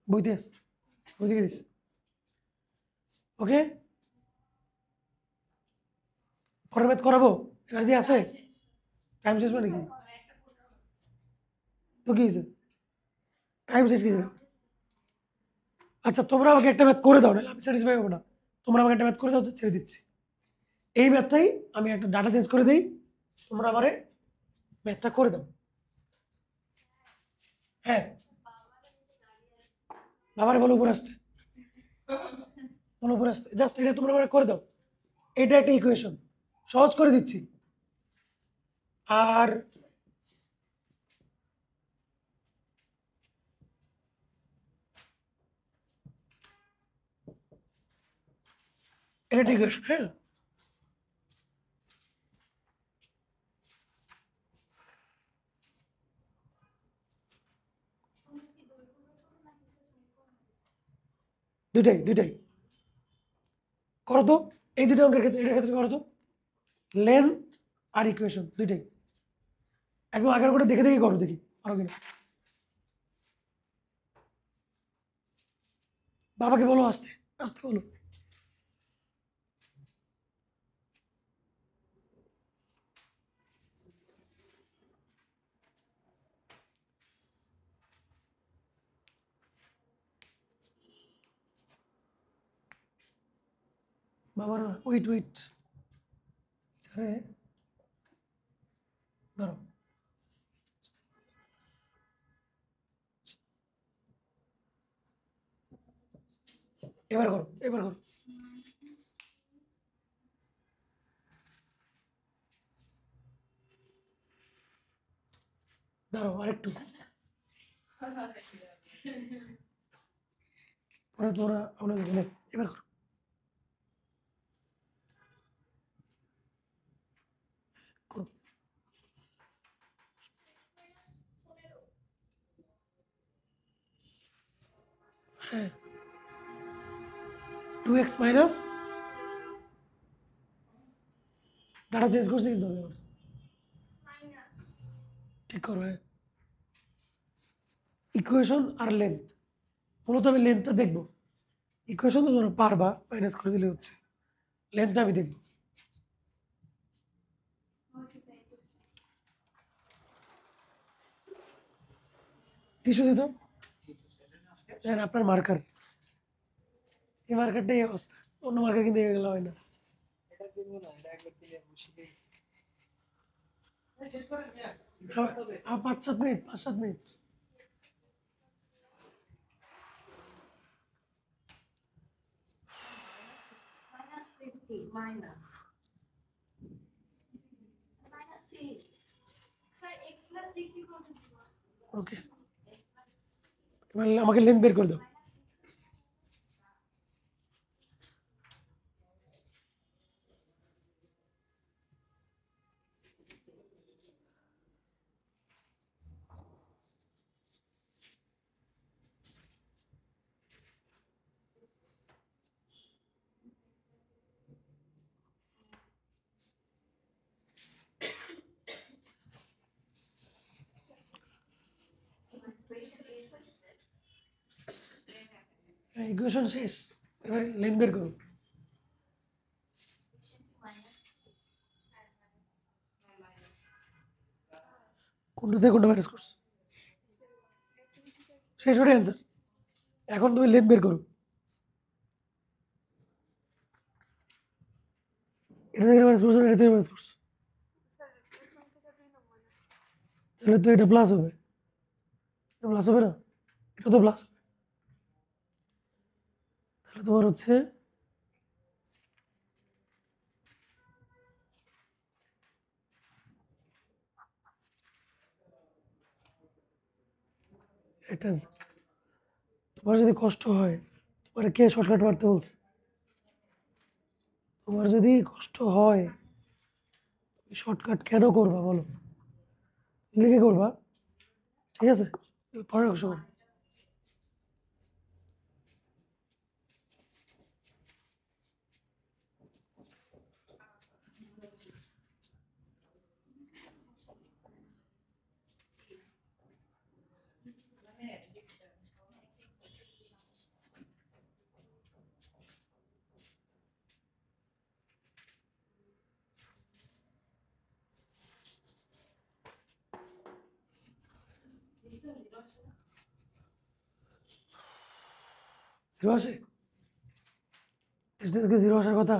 A: বইতে আছে, বুঝে গেছিস? ওকে, পরের ম্যাথ করাবো? এনার্জি আছে? টাইম শেষ মানে কি? তো কি হয়েছে? টাইম শেষ কিছু? আচ্ছা তোমরা আমাকে একটা ম্যাথ করে দাও, না আমি স্যাটিসফাই হবো না। তোমরা আমাকে একটা ম্যাথ করে দাও, তো ছেড়ে দিচ্ছি। এই ম্যাথটাই আমি একটা ডাটা চেঞ্জ করে দিই, তোমরা আমারে ম্যাথটা করে দাও। হ্যাঁ, বাবারে বলো উপরে আসতে, বলো উপরে আসতে, জাস্ট এটা তোমরা আমারে করে দাও। এটা একটা ইকুয়েশন, সহজ করে দিচ্ছি। আর এটা একটা ইকুয়েশন, হ্যাঁ। দুইটাই দুইটাই করো তো, এই দুটো অঙ্কের ক্ষেত্রে, এটার ক্ষেত্রে করো তো। লেন্থ আর ইকুয়েশন দুইটাই একদম আগের করে দেখে দেখে করো, দেখি পারো কিনা। বাবাকে বলো আসতে, আসতে বলো। বাবার ওয়েট ওয়েট, আরে ধরো, এবার করো, এবার করো। দাঁড়াও আরেকটু, পরে তোমরা আপনাদের বলে, এবার করো। করো, হ্যাঁ। 2x মাইনাস, ডাটা চেঞ্জ করছি কিন্তু আমি আবার, ঠিক করো, হ্যাঁ। ইকুয়েশন আর লেন্থ, মূলত আমি লেন্থটা দেখবো। ইকুয়েশন তো তোমরা পারবা, মাইনাস করে দিলে হচ্ছে, লেন্থটা আমি দেখবো। টিস্যু দিত, হ্যাঁ আপনার মার্কার, এই মার্কারটাই এই অবস্থা, অন্য মার্কার কিন্তু এগুলো হয় না। আর 5-7 minute, 5-7 minute.
B: minus 6. Sir, x plus 6 equal to 0.
A: ওকে, এবার আমাকে লেন্থ বের করে দাও। ইকুয়েশন শেষ, এবার লেন্থ বের করো। কোনটা থেকে কোনটা মাইনাস করছো? শেষ ওটাই অ্যান্সার। এখন তুমি লেন্থ বের করো। এটা থেকে মাইনাস করছো, এটা থেকে মাইনাস করছো, তাহলে তো এটা প্লাস হবে। এটা প্লাস হবে না, এটা তো প্লাস হবে। তাহলে তোমার হচ্ছে এটা, তোমার যদি কষ্ট হয়, তোমার কে শর্টকাট মারতে বলছে? তোমার যদি কষ্ট হয় তুমি শর্টকাট কেন করবা বলো? লিখে করবা, ঠিক আছে? পরে অংশ করো। জিরো আসে, ডিস্টেন্সকে জিরো আসার কথা।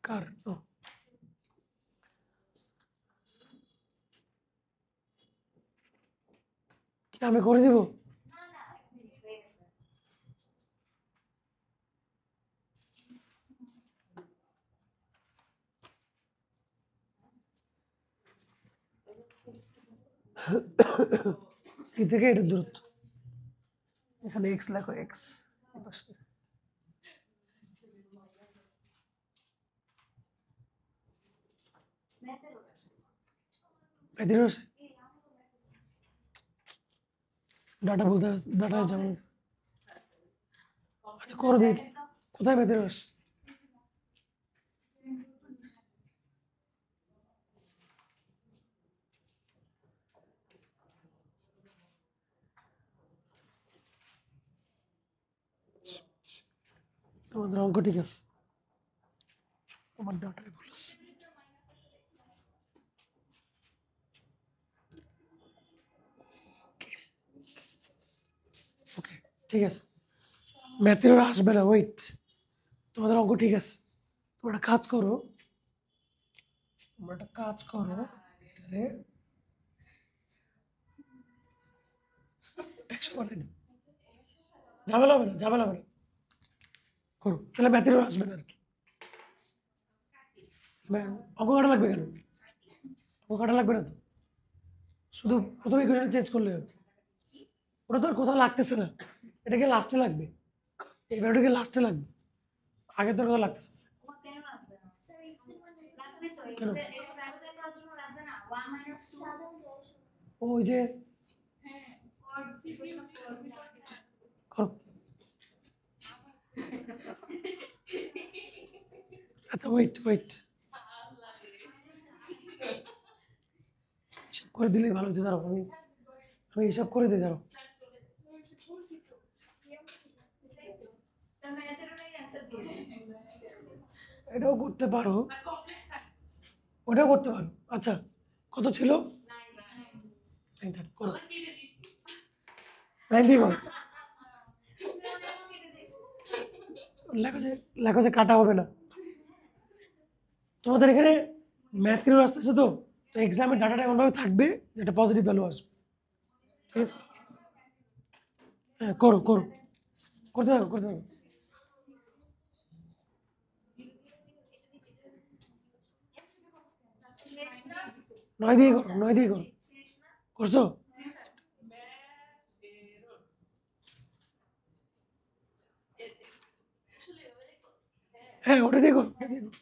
A: কার ও, কি আমি করে দিব? সি থেকে এটার দূরত্ব, এখানে এক্স লেখো, এক্স ভেতরে আসে। ডাটা বলতে, ডাটা ঝামেলা। আচ্ছা করো দেখি, কোথায় ভেতরে আসে? তোমাদের অঙ্ক ঠিক আছে, তোমার ডাটায় ভুল আছে। ওকে, ঠিক আছে, ম্যাথের ওরা আসবে না, ওয়েট। তোমাদের অঙ্ক ঠিক আছে, তোমরা একটা কাজ করো, তোমরা একটা কাজ করো, এটারে 100 বানাই দাও। ঝামেলা হবে না, ঝামেলা হবে না, করো, তাহলে ম্যাথের ওরা আসবে না আর কি। অঙ্ক কাটা লাগবে কেন? অঙ্ক কাটা লাগবে না তো, শুধু প্রথম ইকুয়েশন চেঞ্জ করলে হবে। ওটা তো আর কোথাও লাগতেছে না, এটাকে লাস্টে লাগবে, এই ভ্যালুটাকে লাস্টে লাগবে, আগে তো কোথাও লাগতেছে না। কেন? ও, ওই যে করো। আচ্ছা ওয়েট ওয়েট, হিসাব করে দিলেই ভালো হতো, দাঁড়াও আমি আমি হিসাব করে দিই, দাঁড়াও। এটাও করতে পারো, ওটাও করতে পারো। আচ্ছা কত ছিল? 9 থাক, করো, 9 দিয়ে করো। লেখো যে, লেখো যে কাটা হবে না। তোমাদের এখানে ম্যাথ থিওরি আসতেছে তো, তো এক্সামের ডাটাটা এমনভাবে থাকবে যেটা পজিটিভ ভ্যালু আসবে, ঠিক আছে? হ্যাঁ করো করো, করতে থাকো করতে থাকো। 9 দিয়ে করো, 9 দিয়ে করো, করছো? হ্যাঁ ওটা দিয়ে করো, ওটা দিয়ে করো,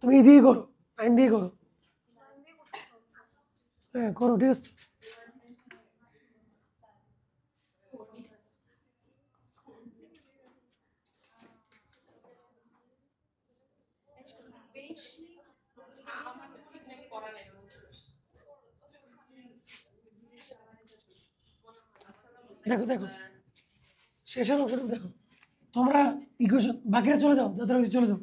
A: তুমি এই দিয়ে করো, 9 দিয়ে করো। হ্যাঁ করো, ঠিক আছে। দেখো দেখো, শেষের অংশটা দেখো, তোমরা ইকুয়েশন বাকিরা চলে যাও, যাদের হয়েছে চলে যাও।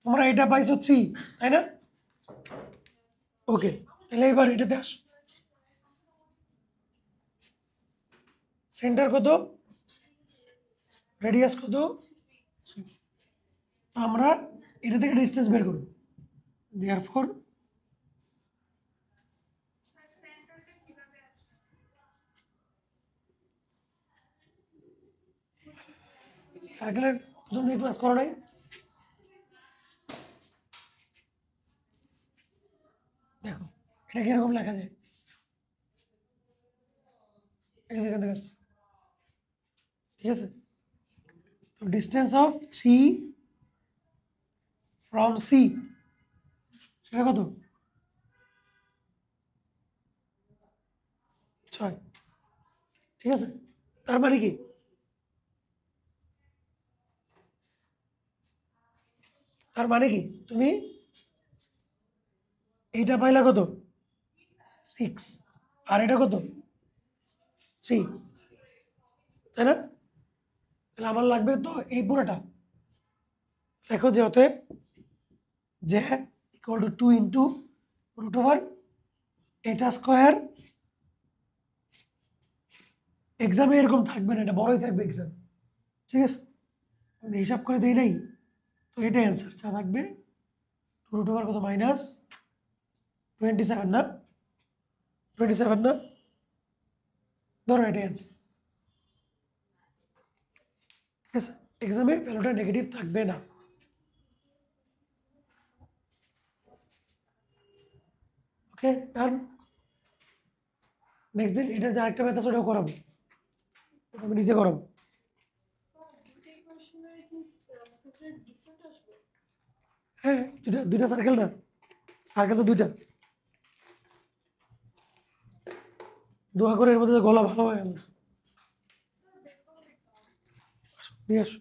A: তোমরা এটা পাইছো 3, তাই না? ওকে, তাহলে এবার এটাতে আসো। সেন্টার কত, রেডিয়াস কত, তো আমরা এটা থেকে ডিস্টেন্স বের করব। দেয়ারফর সার্কেলের প্রথম দিকে ক্লাস করো নাই? দেখো এটা কিরকম লেখা যায়, এই যেখান থেকে আসছে, ঠিক আছে? তো ডিস্টেন্স অফ 3 ফ্রম সি, সেটা কত? 6, ঠিক আছে? তার মানে কি, তার মানে কি তুমি এইটা পাইলা কত, 6, আর এটা কত, 3, তাই না? তাহলে আমার লাগবে তো এই পুরোটা। দেখো যে অতএব যে equal to 2 into root over এটা স্কোয়ার। এক্সামে এরকম থাকবে না, এটা বড়ই থাকবে এক্সাম, ঠিক আছে? আমি হিসাব করে দিই নাই, তো এটাই অ্যান্সার যা থাকবে। রুট ওভার কত, মাইনাস 27 না, 27 না, ধরো এটাই অ্যান্সার, ঠিক আছে? এক্সামে ভ্যালুটা নেগেটিভ থাকবে না। ওকে ডান। নেক্সট দিন এটা যে আরেকটা ম্যাথ আছে ওটাও করাবো, ওটা আমি নিজে করাবো। হ্যাঁ, দুটা দুইটা সার্কেল না, সার্কেল তো দুইটা। দোয়া করে এর মধ্যে গলা ভালো হয়, আল্লাহ। আসো, নিয়ে আসো।